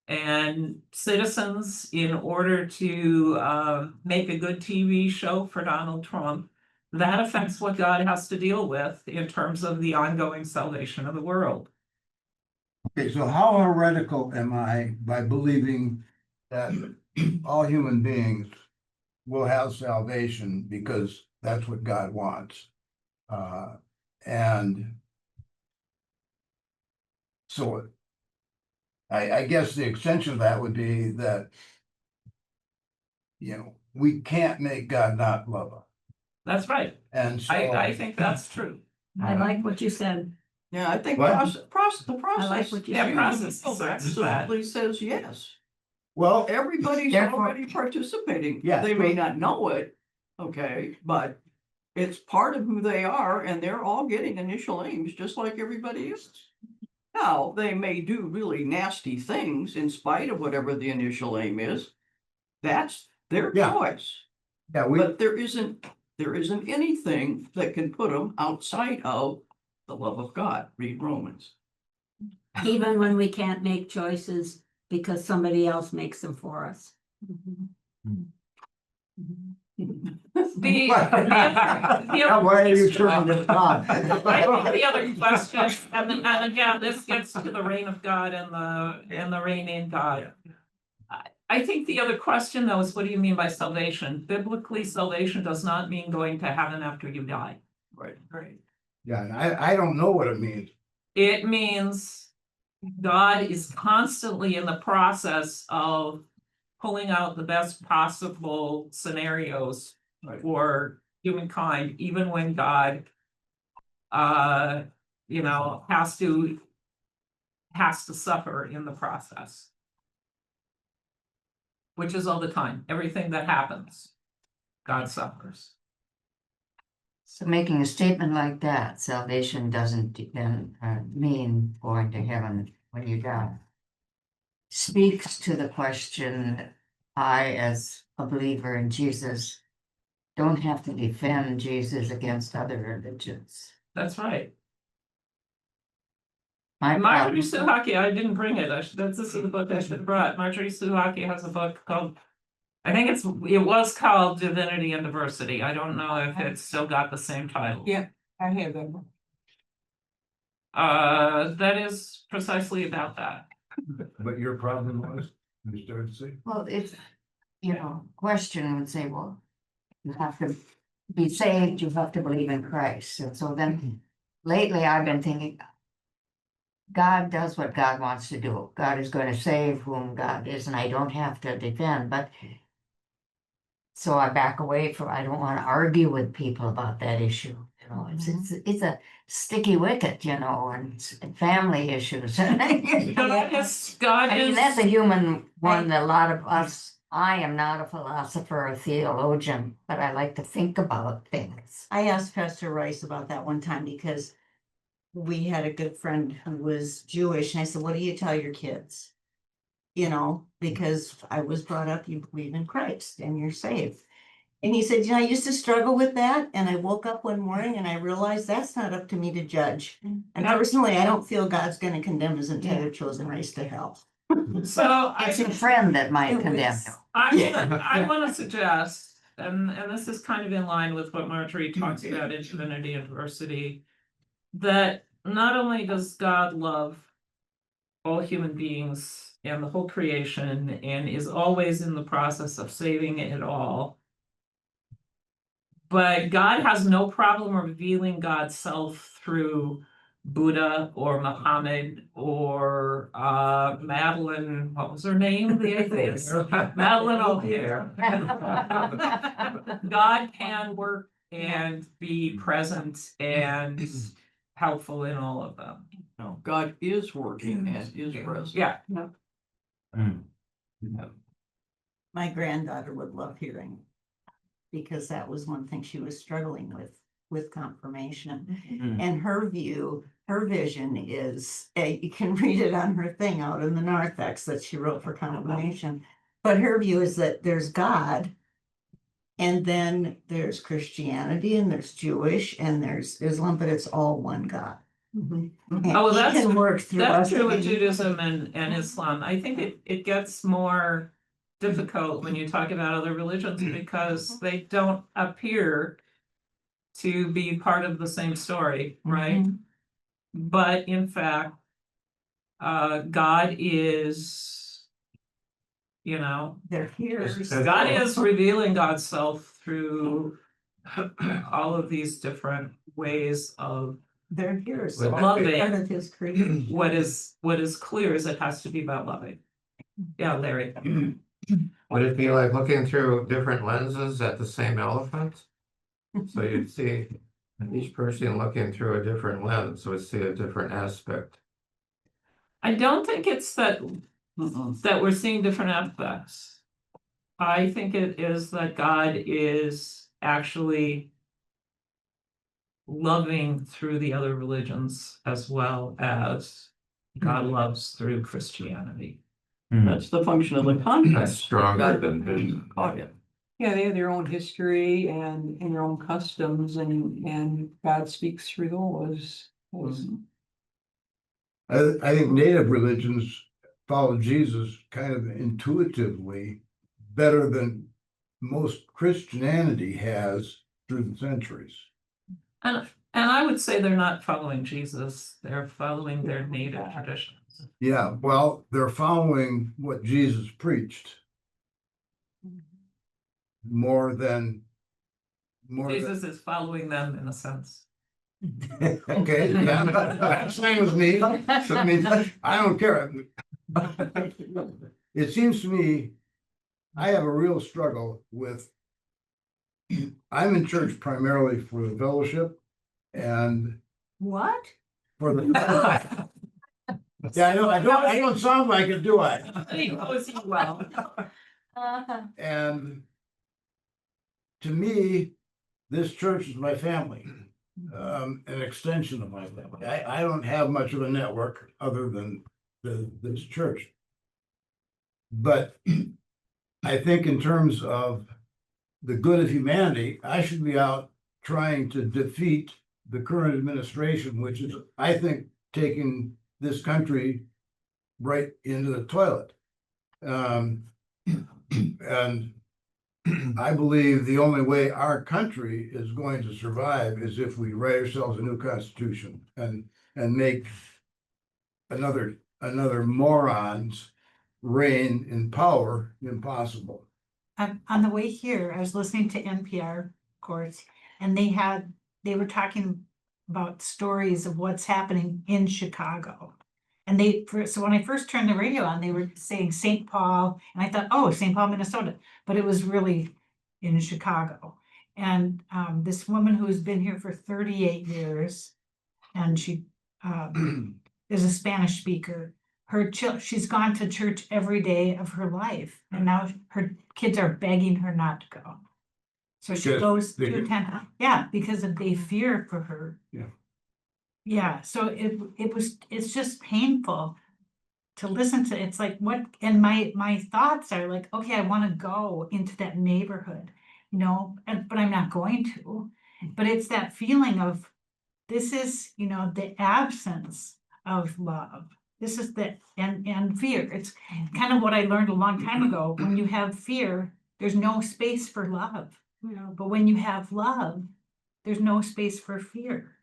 and citizens in order to make a good TV show for Donald Trump, that affects what God has to deal with in terms of the ongoing salvation of the world. okay, so how heretical am I by believing that all human beings will have salvation because that's what God wants? And so I guess the extension of that would be that, you know, we can't make God not love us. That's right. And so. I think that's true. I like what you said. Yeah, I think What? the I like process. what you Yeah, said. process. Absolutely says yes. Well, Everybody's Therefore- already participating. Yeah. They may not know it, okay, but it's part of who they are and they're all getting initial aims just like everybody else. Now, they may do really nasty things in spite of whatever the initial aim is. That's their Yeah. choice. yeah, But there isn't anything that can put them outside of the love of God. Read Romans. Even when we can't make choices because somebody else makes them for us. why are you turning this on? I think the other question, and again, this gets to the reign of God and the reign in God. I think the other question though is, what do you mean by salvation? Biblically, salvation does not mean going to heaven after you die. Right. Yeah, and I don't know what it means. It means God is constantly in the process of pulling out the best possible scenarios Right. for humankind, even when God has to suffer in the process. Which is all the time. Everything that happens, God suffers. So making a statement like that, salvation doesn't then mean going to heaven when you die. Speaks to the question that I, as a believer in Jesus, don't have to defend Jesus against other religions. That's right. My Marjorie problem- Suhaki, I didn't bring it. This is the book I should have brought. Marjorie Suhaki has a book called, it was called Divinity and Diversity. I don't know if it's still got the same title. Yeah. I have that one. That is precisely about that. But your problem was, you started to say? Well, it's, question would say, well, you have to be saved, you have to believe in Christ. And so then lately I've been thinking, God does what God wants to do. God is going to save whom God is, and I don't have to defend, but so I back away from, I don't want to argue with people about that issue. You know, it's a sticky wicket, you know, and family issues. God I mean, that's a human one that a lot of us, I am not a philosopher or theologian, but I like to think about things. I asked Pastor Rice about that one time because we had a good friend who was Jewish, and I said, what do you tell your kids? You know, because I was brought up, you believe in Christ and you're saved. And he said, you know, I used to struggle with that, and I woke up one morning and I realized that's not up to me to judge. And personally, I don't feel God's gonna condemn his entire chosen race to hell. So It's a friend that might condemn you. I want to suggest, and this is kind of in line with what Marjorie talks about in divinity and diversity, that not only does God love all human beings and the whole creation and is always in the process of saving it all, but God has no problem revealing God's self through Buddha or Muhammad or Madeline, what was her name? The atheist. Madeline O'Hare. God can work and be present and helpful in all of them. No, God is working and is present. Yeah. My granddaughter would love hearing. Because that was one thing she was struggling with confirmation. And her view, her vision is, you can read it on her thing out in the narthex that she wrote for confirmation. But her view is that there's God, and then there's Christianity, and there's Jewish, and there's Islam, but it's all one God. And Oh, well, he can work through That's us. true with Judaism and Islam. I think it gets more difficult when you talk about other religions because they don't appear to be part of the same story, right? But in fact, God is, you know, They're here. God is revealing God's self through all of these different ways of They're here. So loving. part of his creation. What is clear is it has to be about loving. Yeah, Larry. Would it be like looking through different lenses at the same elephant? So you'd see each person looking through a different lens, would see a different aspect. I don't think it's that we're seeing different aspects. I think it is that God is actually loving through the other religions as well as God loves through Christianity. That's the function of the That's context. stronger than vision. Oh, yeah. Yeah, they have their own history and their own customs, and God speaks through those. I think native religions follow Jesus kind of intuitively better than most Christianity has through the centuries. And I would say they're not following Jesus, they're following their native traditions. Yeah, well, they're following what Jesus preached more than. Jesus is following them in a sense. Okay, yeah, that's fine with me. I mean, I don't care. It seems to me, I have a real struggle with. I'm in church primarily for the fellowship and What? for the. Yeah, I don't sound like it, do I? He knows you well. And to me, this church is my family, an extension of my family. I don't have much of a network other than this church. But I think in terms of the good of humanity, I should be out trying to defeat the current administration, which is, I think, taking this country right into the toilet. And I believe the only way our country is going to survive is if we write ourselves a new constitution and make another morons reign in power impossible. On the way here, I was listening to NPR, of course, and they were talking about stories of what's happening in Chicago. And so when I first turned the radio on, they were saying St. Paul, and I thought, oh, St. Paul, Minnesota, but it was really in Chicago. And this woman who's been here for 38 years, and she is a Spanish speaker. She's gone to church every day of her life, and now her kids are begging her not to go. So she Because goes they to do. attend, yeah, because of they fear for her. Yeah. Yeah, so it's just painful to listen to. It's like what, and my thoughts are like, okay, I want to go into that neighborhood, you know, but I'm not going to. But it's that feeling of this is, you know, the absence of love. This is and fear. It's kind of what I learned a long time ago. When you have fear, there's no space for love. You know, but when you have love, there's no space for fear.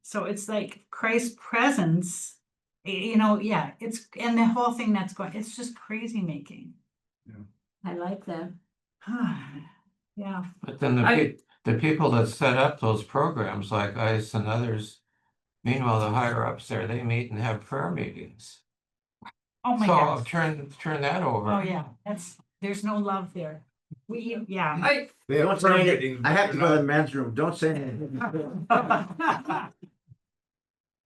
So it's like Christ's presence, you know, yeah, and the whole thing that's going, it's just crazy making. I like that. Yeah. But then the people that set up those programs like ICE and others, meanwhile, the higher ups there, they meet and have prayer meetings. Oh my So God. turn that over. Oh, yeah, there's no love there. Yeah. Don't say anything. I have to go to the men's room. Don't say anything.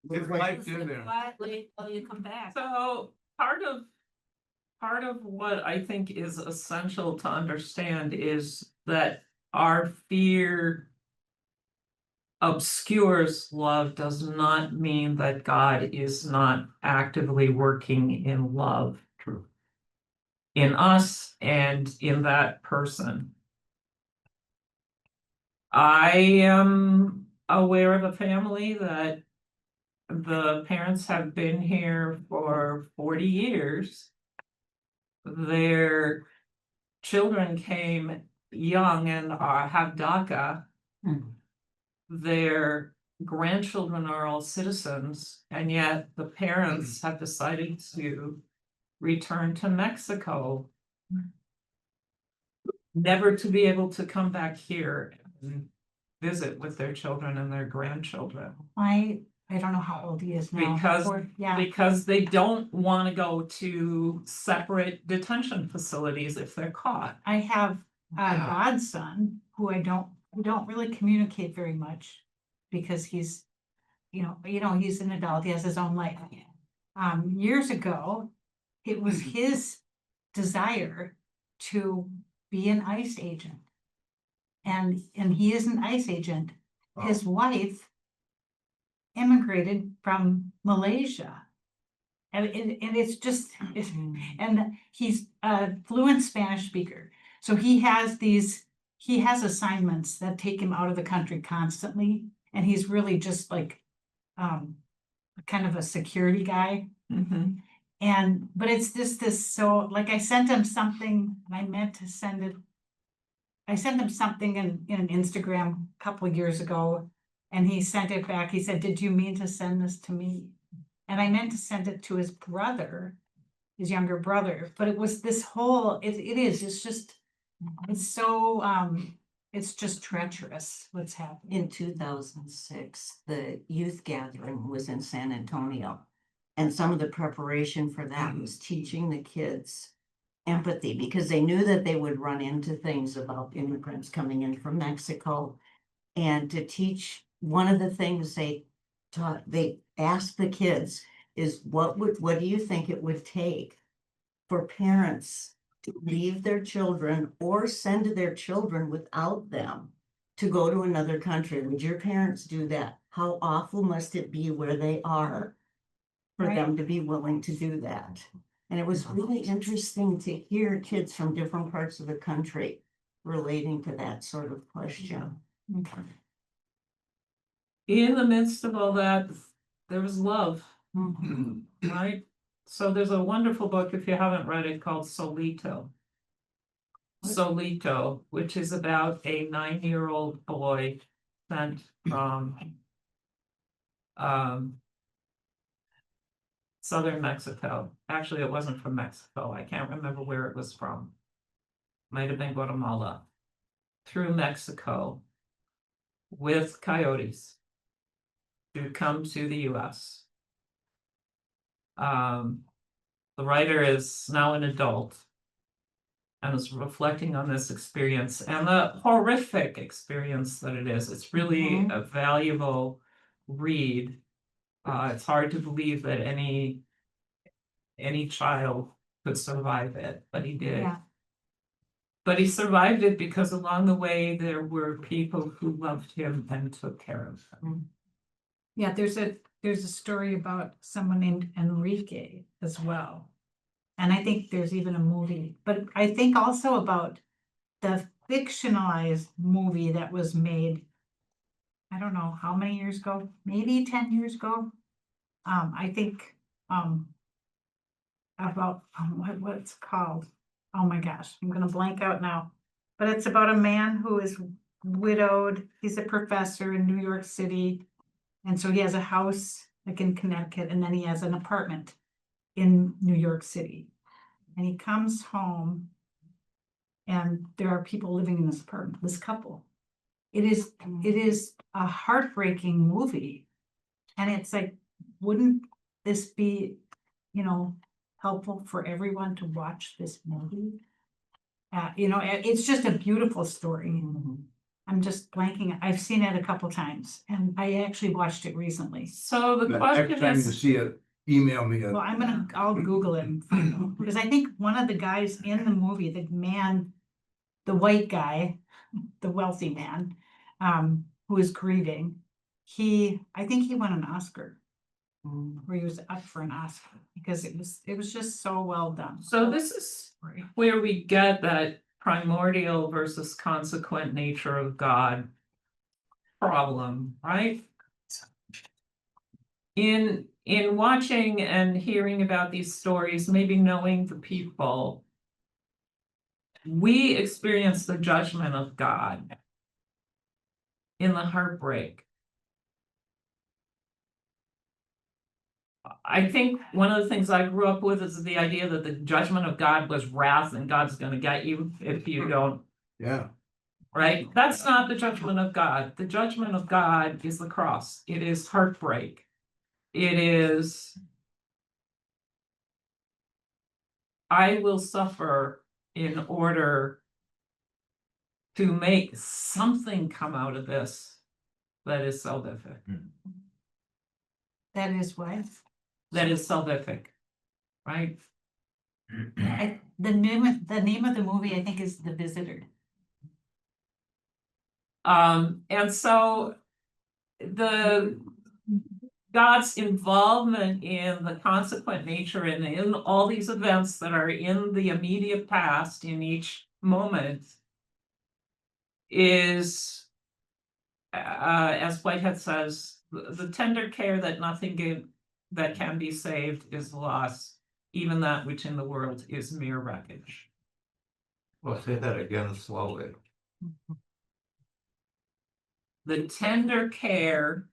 It's life in there. Quietly till you come back. So part of what I think is essential to understand is that our fear obscures love does not mean that God is not actively working in love. True. In us and in that person. I am aware of a family that the parents have been here for 40 years. Their children came young and have DACA. Their grandchildren are all citizens, and yet the parents have decided to return to Mexico, never to be able to come back here and visit with their children and their grandchildren. I don't know how old he is now. Yeah, Because they don't want to go to separate detention facilities if they're caught. I have a godson who we don't really communicate very much because he's, you know, he's an adult, he has his own life. Years ago, it was his desire to be an ICE agent. And he is an ICE agent. His wife immigrated from Malaysia. And it's just, and he's a fluent Spanish speaker. So he has assignments that take him out of the country constantly. And he's really just like, kind of a security guy. But it's just this, so like I sent him something, and I meant to send it. I sent him something in an Instagram a couple of years ago, and he sent it back. He said, "Did you mean to send this to me?" And I meant to send it to his brother, his younger brother, but it was this whole, it's so, it's just treacherous what's happening. In 2006, the youth gathering was in San Antonio. And some of the preparation for that was teaching the kids empathy, because they knew that they would run into things about immigrants coming in from Mexico. And to teach, one of the things they asked the kids is, what do you think it would take for parents to leave their children or send their children without them to go to another country? Would your parents do that? How awful must it be where they are for them to be willing to do that? And it was really interesting to hear kids from different parts of the country relating to that sort of question. In the midst of all that, there was love, right? So there's a wonderful book, if you haven't read it, called Solito. Solito, which is about a 9-year-old boy sent from southern Mexico. Actually, it wasn't from Mexico. I can't remember where it was from. Might have been Guatemala. Through Mexico with coyotes to come to the US. The writer is now an adult and is reflecting on this experience and the horrific experience that it is. It's really a valuable read. It's hard to believe that any child could survive it, but he did. Yeah. But he survived it because along the way there were people who loved him and took care of him. Yeah, there's a story about someone named Enrique as well. And I think there's even a movie, but I think also about the fictionalized movie that was made, I don't know how many years ago, maybe 10 years ago. I think about what it's called. Oh my gosh, I'm gonna blank out now. But it's about a man who is widowed. He's a professor in New York City. And so he has a house like in Connecticut, and then he has an apartment in New York City. And he comes home and there are people living in this apartment, this couple. It is a heartbreaking movie. And it's like, wouldn't this be, helpful for everyone to watch this movie? It's just a beautiful story. I'm just blanking. I've seen it a couple times and I actually watched it recently. So the But question next time you is, see it, email me. Well, I'll Google it and find out, because I think one of the guys in the movie, the man, the white guy, the wealthy man, who is grieving, I think he won an Oscar. Where he was up for an Oscar because it was just so well done. so this is where we get that primordial versus consequent nature of God problem, right? In watching and hearing about these stories, maybe knowing the people, we experience the judgment of God in the heartbreak. I think one of the things I grew up with is the idea that the judgment of God was wrath and God's gonna get you if you don't, Yeah, right? That's not the judgment of God. The judgment of God is the cross. It is heartbreak. It is, I will suffer in order to make something come out of this that is salvific, That is what? that is salvific, right? The name of the movie, I think, is The Visitor. And so God's involvement in the consequent nature and in all these events that are in the immediate past in each moment is, as Whitehead says, the tender care that nothing that can be saved is lost, even that which in the world is mere wreckage. Well, say that again slowly. The tender care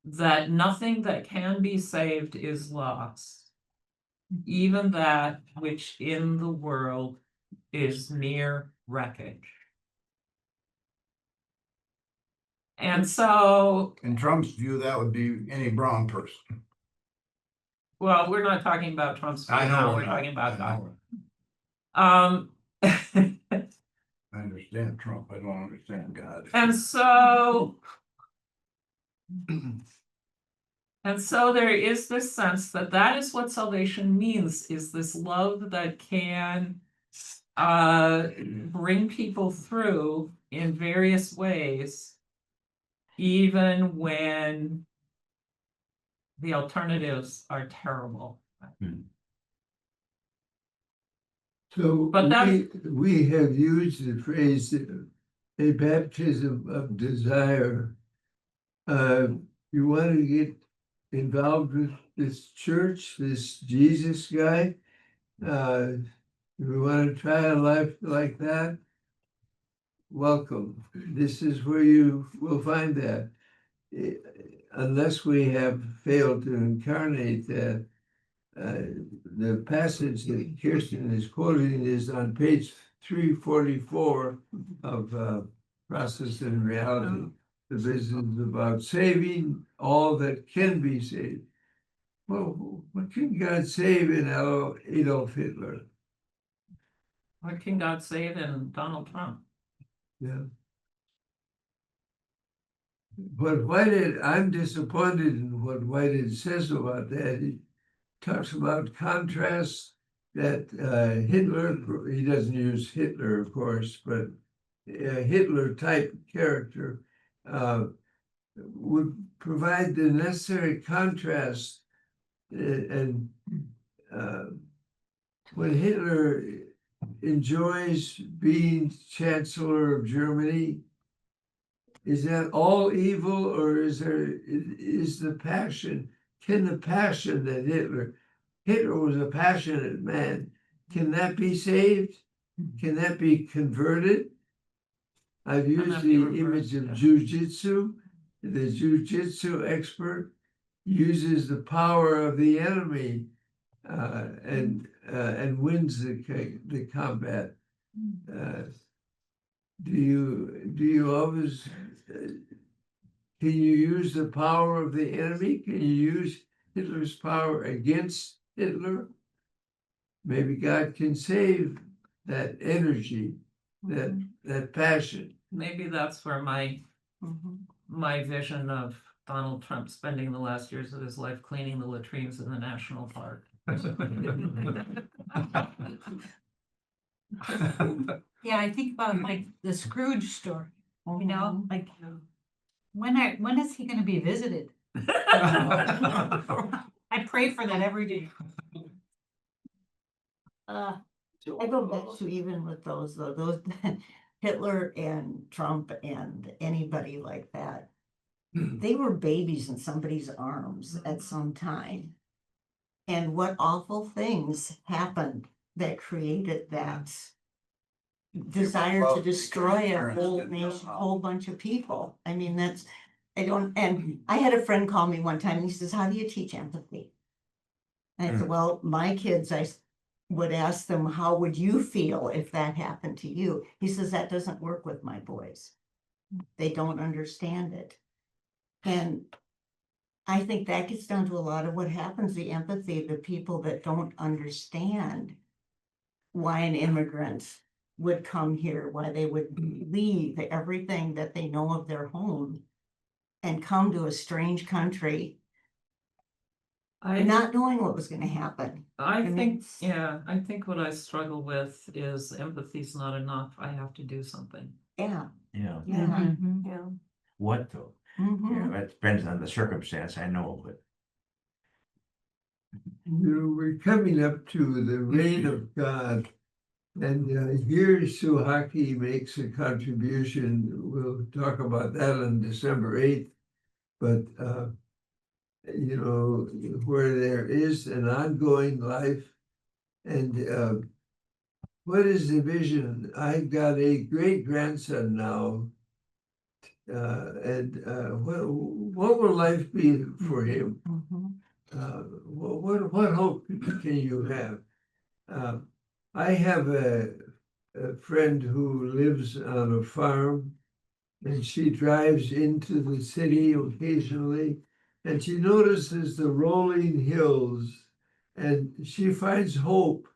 that nothing that can be saved is lost, even that which in the world is mere wreckage. And so, in Trump's view, that would be any brown person. well, we're not talking about Trump's view I now, know. we're talking about I God. know. I understand Trump, I don't understand God. And so there is this sense that that is what salvation means, is this love that can bring people through in various ways, even when the alternatives are terrible. So But that- we have used the phrase a baptism of desire. You want to get involved with this church, this Jesus guy? You want to try a life like that? Welcome. This is where you will find that. Unless we have failed to incarnate that. The passage that Kirsten is quoting is on page 344 of Process and Reality. The business about saving all that can be saved. Well, what can God save in Adolf Hitler? What can God save in Donald Trump? Yeah. But I'm disappointed in what Whitehead says about that. He talks about contrast that Hitler, he doesn't use Hitler, of course, but a Hitler type character would provide the necessary contrast. And when Hitler enjoys being Chancellor of Germany, is that all evil, or is the passion, can the passion that Hitler was a passionate man, can that be saved? Can that be converted? I've used that the be reversed? image of jujitsu. The jujitsu expert uses the power of the enemy and wins the combat. Do you always can you use the power of the enemy? Can you use Hitler's power against Hitler? Maybe God can save that energy, that passion. Maybe that's where my vision of Donald Trump spending the last years of his life cleaning the latrines in the national park. Yeah, I think about like the Scrooge story, you know, like when is he gonna be visited? I pray for that every day. I go back to even with those, though, those Hitler and Trump and anybody like that. They were babies in somebody's arms at some time. And what awful things happened that created that desire to destroy a whole nation, a whole bunch of people. I mean, and I had a friend call me one time and he says, how do you teach empathy? And I said, well, my kids, I would ask them, how would you feel if that happened to you? He says, that doesn't work with my boys. They don't understand it. And I think that gets down to a lot of what happens, the empathy, the people that don't understand why an immigrant would come here, why they would leave everything that they know of their home and come to a strange country, not knowing what was going to happen. I mean, think, yeah, I think what I struggle with is empathy's not enough. I have to do something. Yeah, Yeah, yeah. Yeah. what though? Mhm. Yeah, that depends on the circumstance, I know, but We're coming up to the reign of God. And here Suhaki makes a contribution. We'll talk about that on December 8th. But, where there is an ongoing life. And what is the vision? I've got a great grandson now. What will life be for him? What hope can you have? I have a friend who lives on a farm, and she drives into the city occasionally, and she notices the rolling hills, and she finds hope.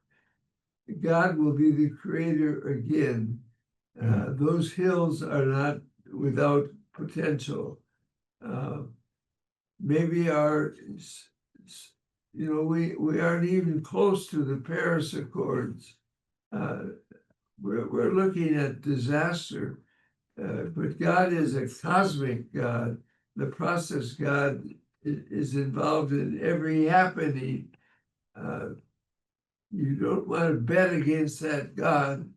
God will be the creator again. Those hills are not without potential. Maybe we aren't even close to the Paris Accords. We're looking at disaster, but God is a cosmic God. The process God is involved in every happening. You don't want to bet against that God.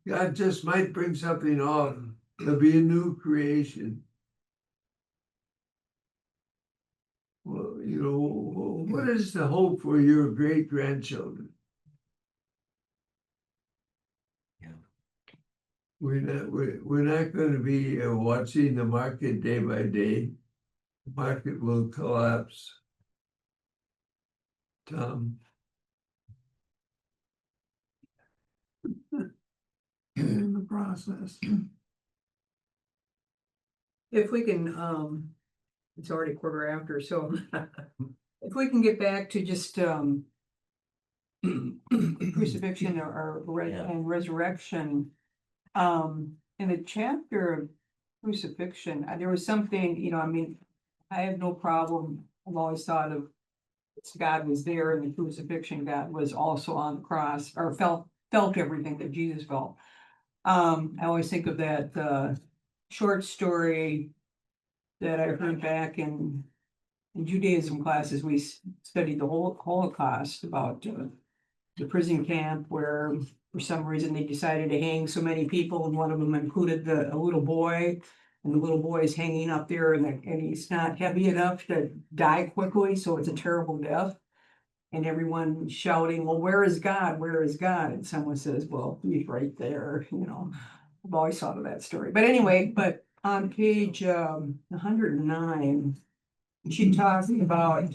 God just might bring something on. There'll be a new creation. Well, what is the hope for your great grandchildren? Yeah. We're not going to be watching the market day by day. The market will collapse. Tom. In the process. If we can, it's already 1/4 after, so if we can get back to just, crucifixion and resurrection. In the chapter of crucifixion, there was something, I mean, I have no problem. I've always thought of God was there in the crucifixion. God was also on the cross, or felt everything that Jesus felt. I always think of that short story that I heard back in Judaism classes. We studied the whole Holocaust about the prison camp where for some reason they decided to hang so many people, and one of them included a little boy. And the little boy is hanging up there, and he's not heavy enough to die quickly, so it's a terrible death. And everyone shouting, well, where is God? Where is God? And someone says, well, he's right there, I've always thought of that story. But anyway, but on page 109, she talks about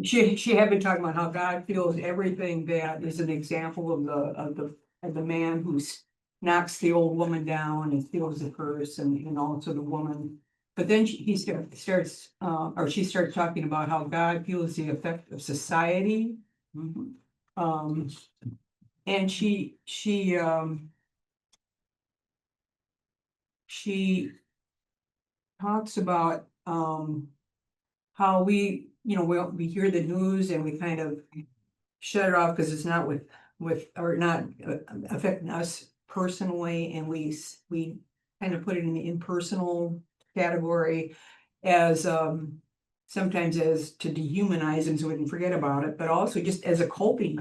she had been talking about how God feels everything that is an example of the man who knocks the old woman down and steals the purse, and also the woman. But then she starts talking about how God feels the effect of society. And she talks about how we hear the news and we kind of shut it off because it's not or not affecting us personally, and we kind of put it in the impersonal category as sometimes as to dehumanize them so we can forget about it, but also just as a coping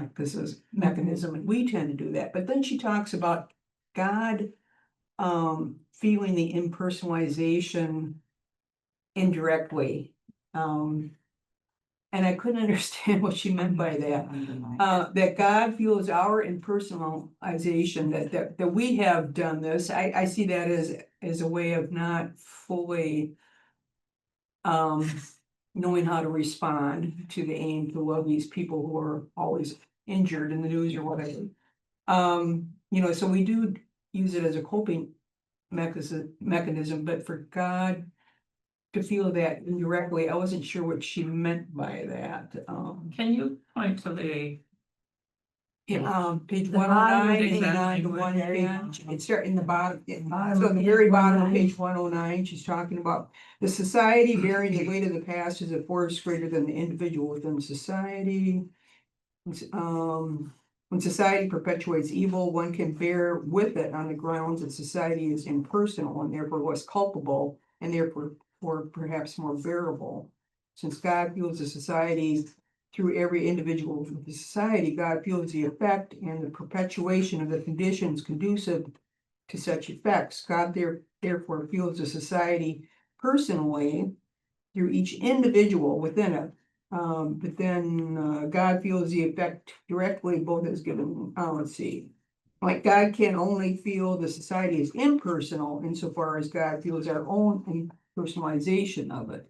mechanism, and we tend to do that. But then she talks about God feeling the impersonalization indirectly. And I couldn't understand what she meant by that. That God feels our impersonalization, that we have done this. I see that as a way of not fully knowing how to respond to the aim to love these people who are always injured in the news or whatever. So we do use it as a coping mechanism, but for God to feel that indirectly, I wasn't sure what she meant by that. Can you point to the, Page The 109, bottom of 110, it's there in the bottom, Bottom so of in the page very bottom of 109. page 109, she's talking about the society bearing the weight of the past is a force greater than the individual within society. When society perpetuates evil, one can bear with it on the grounds that society is impersonal and therefore less culpable, and therefore perhaps more bearable. Since God feels the society through every individual of the society, God feels the effect and the perpetuation of the conditions conducive to such effects. God therefore feels the society personally through each individual within it. But then God feels the effect directly, both as given, let's see. Like God can only feel the society as impersonal insofar as God feels our own impersonalization of it.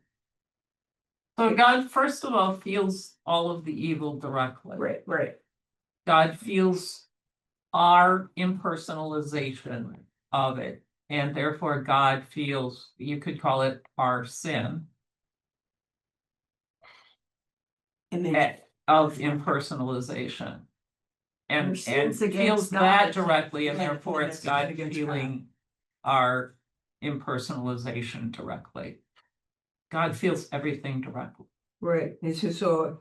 so God, first of all, feels all of the evil directly. Right. God feels our impersonalization of it, and therefore God feels, you could call it our sin And then of impersonalization. Our And sins feels against that God. directly, and Right, therefore it's that's God against feeling our impersonalization directly. God feels everything directly. right, it's just so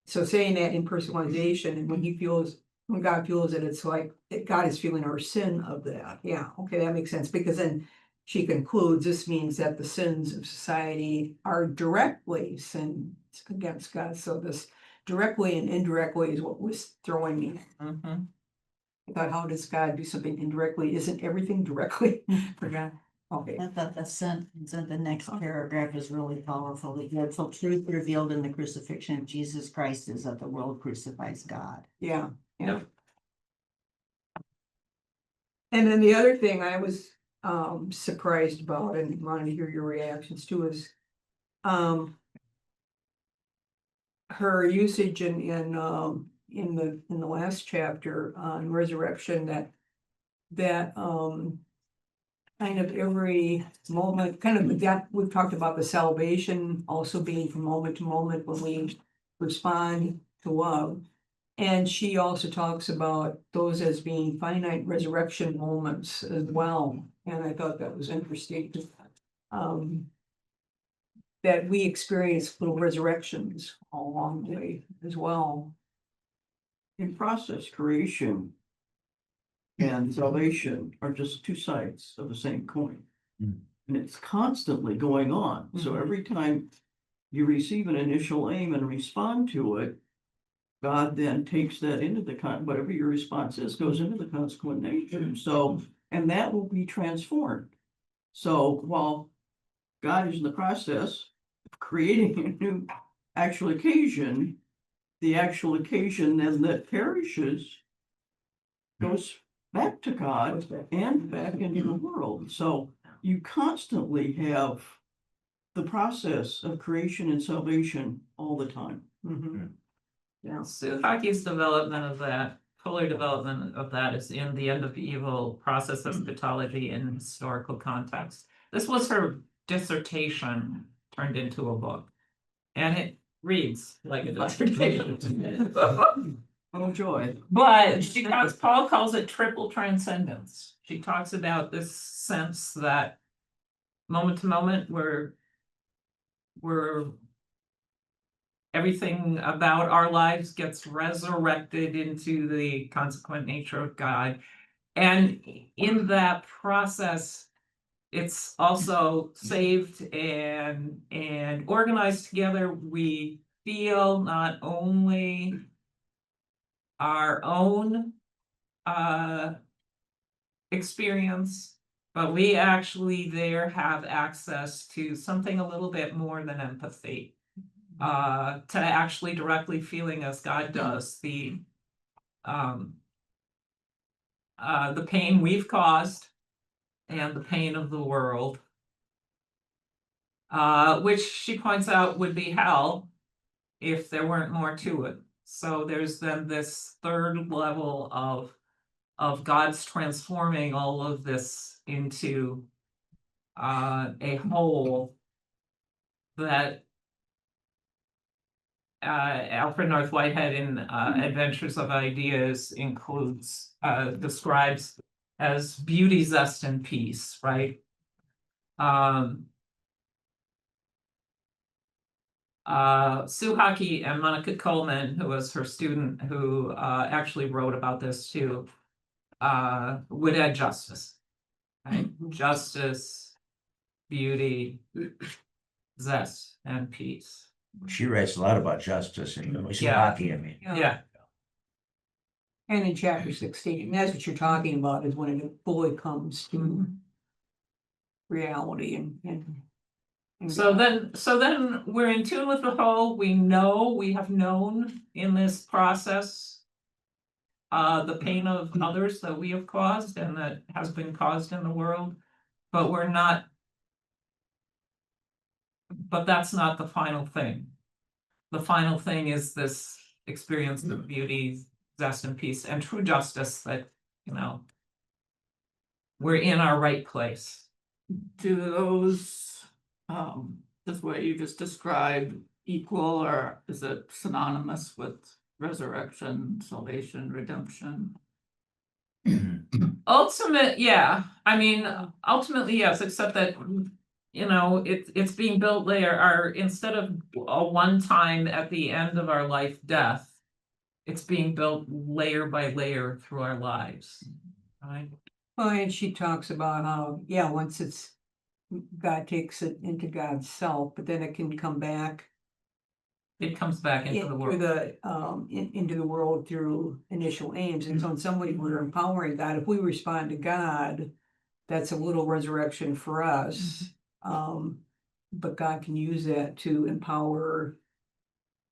saying that impersonalization, and when God feels it, it's like God is feeling our sin of that. Yeah, okay, that makes sense, because then she concludes this means that the sins of society are directly sins against God. So this directly and indirectly is what was throwing me. Mhm. I thought, how does God do something indirectly? Isn't everything directly for God? Okay. I thought that sentence in the next paragraph is really powerful. The dreadful truth revealed in the crucifixion of Jesus Christ is that the world crucifies God. Yeah. And then the other thing I was surprised about and wanted to hear your reactions to is her usage in the last chapter on resurrection, that kind of every moment, kind of that, we've talked about the salvation also being from moment to moment when we respond to love. And she also talks about those as being finite resurrection moments as well, and I thought that was interesting. That we experience little resurrections all along the way as well. In process, creation and salvation are just two sides of the same coin. Mm. And it's constantly going on. So Mhm. every time you receive an initial aim and respond to it, God then takes that into the whatever your response is, goes into the consequent nature. So, and that will be transformed. So while God is in the process of creating a new actual occasion, the actual occasion then that perishes goes back to God and back into the world. So you constantly have the process of creation and salvation all the time. Mhm. Yeah. Suhaki's development of that, fuller development of that is in The End of Evil, Process Eschatology in Historical Context. This was her dissertation turned into a book. And it reads like a dissertation. Oh, joy. But Paul calls it triple transcendence. She talks about this sense that moment to moment we're everything about our lives gets resurrected into the consequent nature of God. And in that process, it's also saved and organized together. We feel not only our own experience, but we actually there have access to something a little bit more than empathy. To actually directly feeling as God does the pain we've caused and the pain of the world, which she points out would be hell if there weren't more to it. So there's then this third level of God's transforming all of this into a whole that Alfred North Whitehead in Adventures of Ideas describes as beauty, zest, and peace, right? Suhaki and Monica Coleman, who was her student, who actually wrote about this too, would add justice, right? Justice, beauty, zest, and peace. She writes a lot about justice and Yeah. hockey, I mean. Yeah. And in chapter 16, that's what you're talking about, is when it fully comes to reality and So God. then we're in tune with the whole. We have known in this process the pain of others that we have caused and that has been caused in the world, but that's not the final thing. The final thing is this experience of beauty, zest, and peace, and true justice, that, we're in our right place. Do those, this way you just described equal, or is it synonymous with resurrection, salvation, redemption? Ultimate, yeah. I mean, ultimately, yes, except that, it's being built later, instead of a one time at the end of our life death, it's being built layer by layer through our lives, right? Well, and she talks about how, once God takes it into God's self, but then it can come back. It comes back into the world. Into the world through initial aims. And so in some way we're empowering God. If we respond to God, that's a little resurrection for us. But God can use that to empower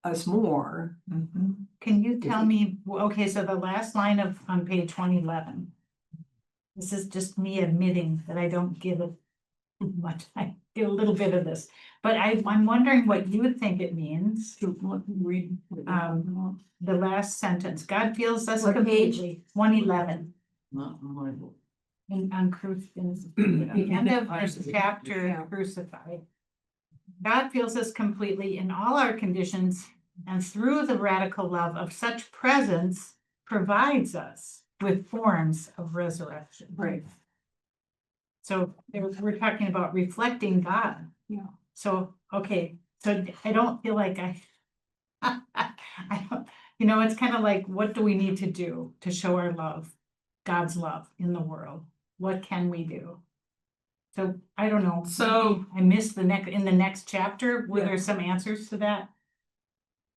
us more. Can you tell me, okay, so the last line on page 111. This is just me admitting that I don't give it much, I do a little bit of this, but I'm wondering what you would think it means. Read. The last sentence, God feels us What page? completely, 111. Not in the Bible. on the end of this chapter, crucified. God feels us completely in all our conditions, and through the radical love of such presence, provides us with forms of resurrection. Right. So we're talking about reflecting God. Yeah. So, okay, so I don't feel like I don't, it's kind of like, what do we need to do to show our love, God's love in the world? What can we do? So I don't know. So- I missed in the next chapter. Were Yeah. there some answers to that?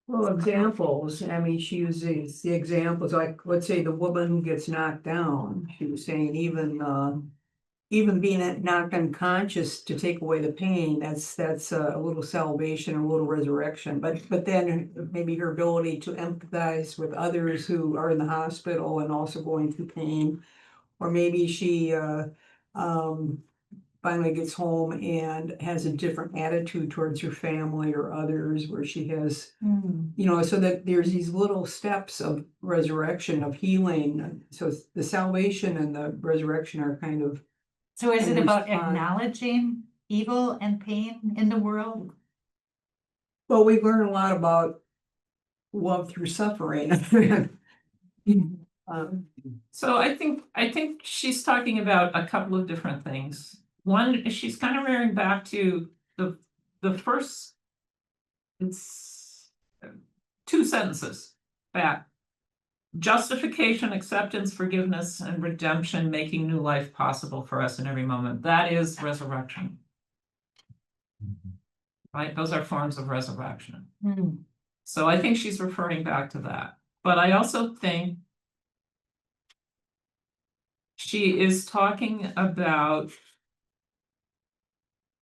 Well, examples, I mean, she uses the examples, like, let's say the woman who gets knocked down, she was saying even being knocked unconscious to take away the pain, that's a little salvation, a little resurrection, but then maybe her ability to empathize with others who are in the hospital and also going through pain, or maybe she finally gets home and has a different attitude towards her family or others, where she has, so that there's these little steps of resurrection, of healing. So the salvation and the resurrection are kind of, So is it And about respond. acknowledging evil and pain in the world? well, we learn a lot about love through suffering. So I think she's talking about a couple of different things. One, she's kind of referring back to the first, it's 2 sentences back. Justification, acceptance, forgiveness, and redemption, making new life possible for us in every moment. That is resurrection. Right? Those are forms of resurrection. So I think she's referring back to that. But I also think she is talking about,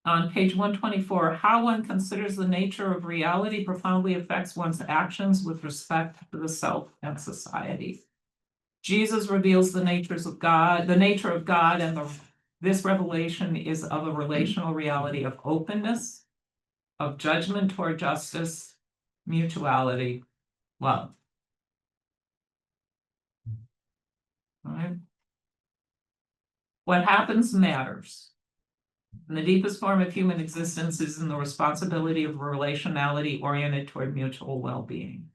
on page 124, how one considers the nature of reality profoundly affects one's actions with respect to the self and society. Jesus reveals the nature of God, and this revelation is of a relational reality of openness, of judgment toward justice, mutuality, love. All right. What happens matters. And the deepest form of human existence is in the responsibility of relationality oriented toward mutual well-being.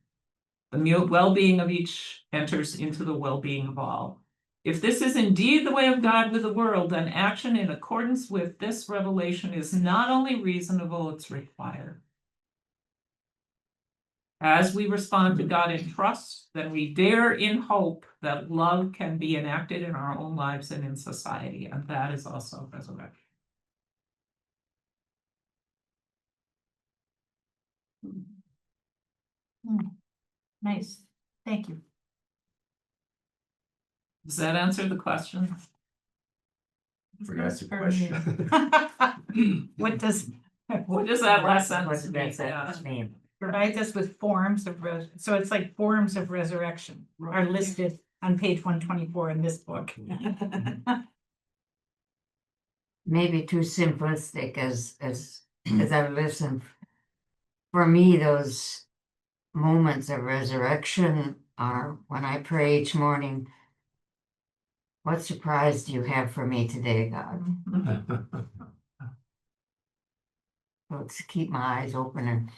The well-being of each enters into the well-being of all. If this is indeed the way of God with the world, then action in accordance with this revelation is not only reasonable, it's required. As we respond to God in trust, then we dare in hope that love can be enacted in our own lives and in society, and that is also resurrection. Nice, thank you. Does that answer the question? Forgot the For question. me. What does that last sentence What mean? does that mean? provides us with forms of so it's like forms of resurrection are listed on page 124 in this book. Maybe too simplistic as I've listened. For me, those moments of resurrection are when I pray each morning, what surprise do you have for me today, God? So to keep my eyes open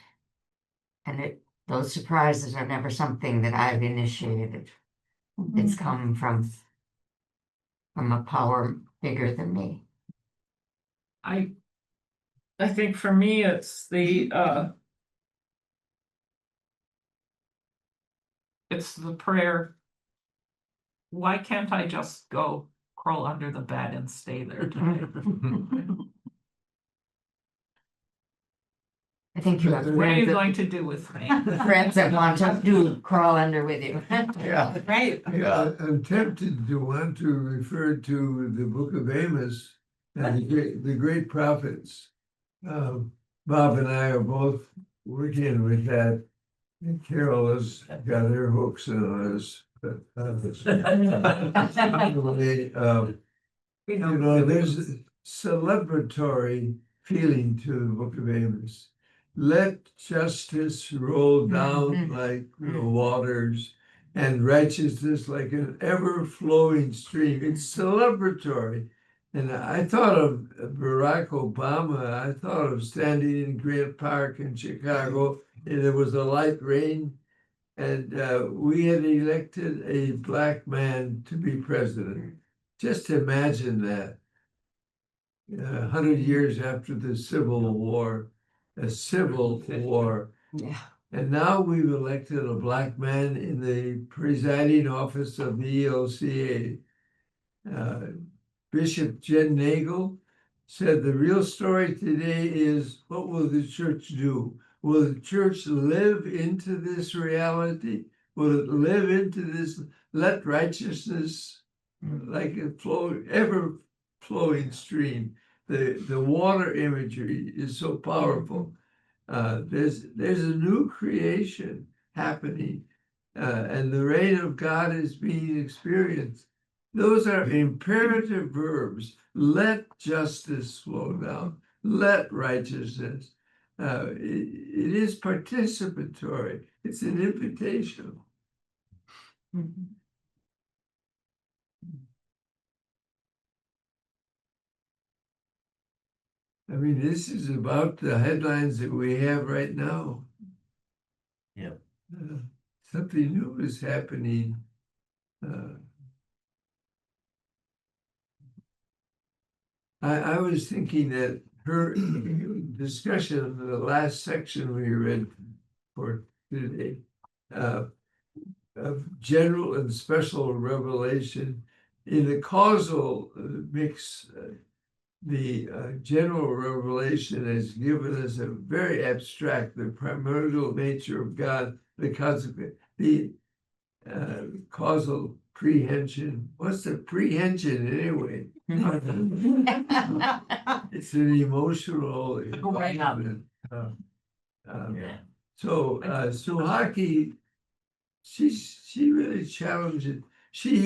and those surprises are never something that I've initiated. It's come from a power bigger than me. I think for me, it's the prayer. Why can't I just go crawl under the bed and stay there today? I think you have What are you friends that, going to do with me? friends that want to do crawl under with you. Yeah. Right. Yeah. I'm tempted to want to refer to the book of Amos and the great prophets. Bob and I are both working with that. And Carol has got her hooks in us. But, there's a celebratory feeling to the book of Amos. Let justice roll down like the waters, and righteousness like an ever-flowing stream. It's celebratory. And I thought of Barack Obama. I thought of standing in Grant Park in Chicago, and there was a light rain, and we had elected a black man to be president. Just imagine that. 100 years after the Civil War, a civil war. Yeah. And now we've elected a black man in the presiding office of the ELCA. Bishop Jen Nagel said the real story today is, what will the church do? Will the church live into this reality? Will it live into this, let righteousness like a ever flowing stream? The water imagery is so powerful. There's a new creation happening, and the reign of God is being experienced. Those are imperative verbs. Let justice flow down. Let righteousness. It is participatory. It's an invitation. I mean, this is about the headlines that we have right now. Yeah. Something new is happening. I was thinking that her discussion of the last section we read for today, of general and special revelation, in the causal mix, the general revelation has given us a very abstract, the primordial nature of God, the consequent, the causal prehension. What's the prehension anyway? It's an emotional involvement. So Suhaki, she really challenged it. She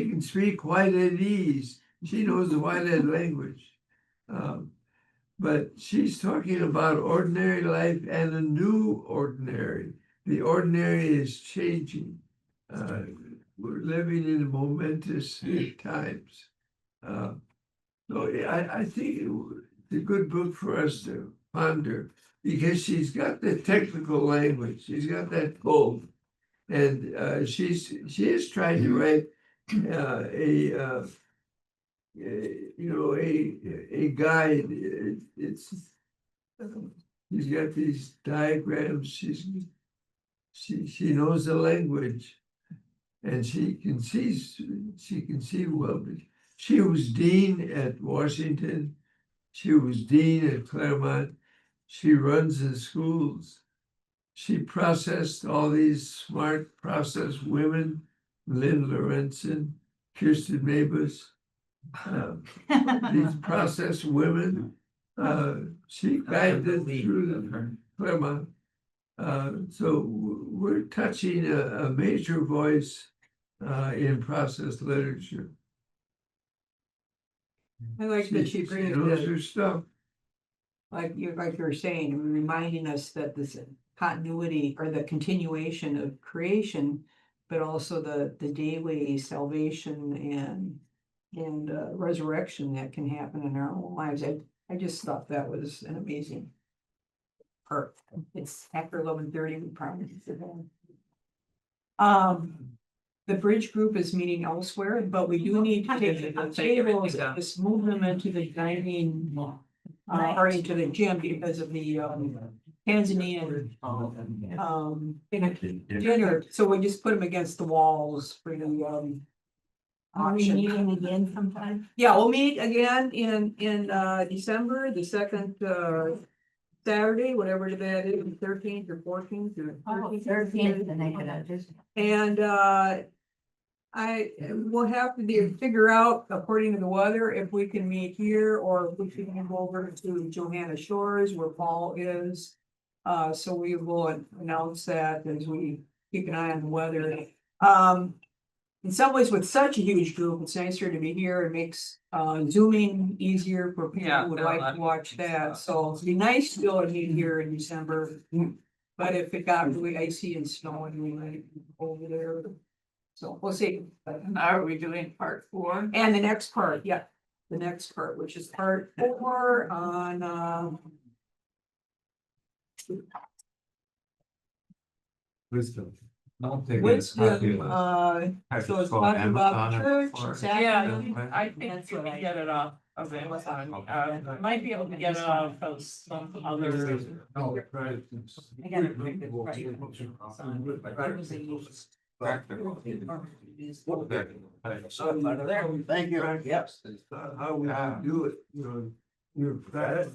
can speak whitehead ease. She knows the whitehead language. But she's talking about ordinary life and a new ordinary. The ordinary is changing. We're living in momentous times. So I think it's a good book for us to ponder, because she's got the technical language. She's got that gold. And she is trying to write a guide. She's got these diagrams. She knows the language, and she can see well. She was dean at Washington. She was dean at Claremont. She runs the schools. She processed all these smart process women, Lynn Lorenzen, Kirsten Mabus, these process women. She guided them through the Claremont. So we're touching a major voice in process literature. I like that she brings knows the, her stuff. like you were saying, reminding us that this continuity or the continuation of creation, but also the daily salvation and resurrection that can happen in our own lives. I just thought that was an amazing part. It's after 11:30, we probably sit down. The bridge group is meeting elsewhere, but we do need to take the tables, just move them into the dining, or into the gym because of the Tanzanian dinner. So we just put them against the walls for the Are we auction. meeting again sometime? Yeah, we'll meet again in December, the second Saturday, whatever that is, 13th or 14th or Oh, 13th. 13th, and they could just. And I will have to figure out, according to the weather, if we can meet here or if we can go over to Johanna Shores where Paul is. So we will announce that as we keep an eye on the weather. In some ways, with such a huge group, it's nicer to be here. It makes zooming easier for people Yeah, who would no, like that to watch makes that. sense. So it'd be nice still to meet here in December. But if it got really icy and snowing, we might over there. So we'll see. And are we doing part 4? And the next part, yeah, the next part, which is part 4 on, Wisdom. I'll take a copy wisdom, of this. so it's Call talking about Amazon the church, or- exactly. Yeah, I think That's you what can I- get it off of Amazon. Might be able to get it off of some other. Oh, right. I gotta print it right. It was a use. Practical. Thank you. How we do it, your practice,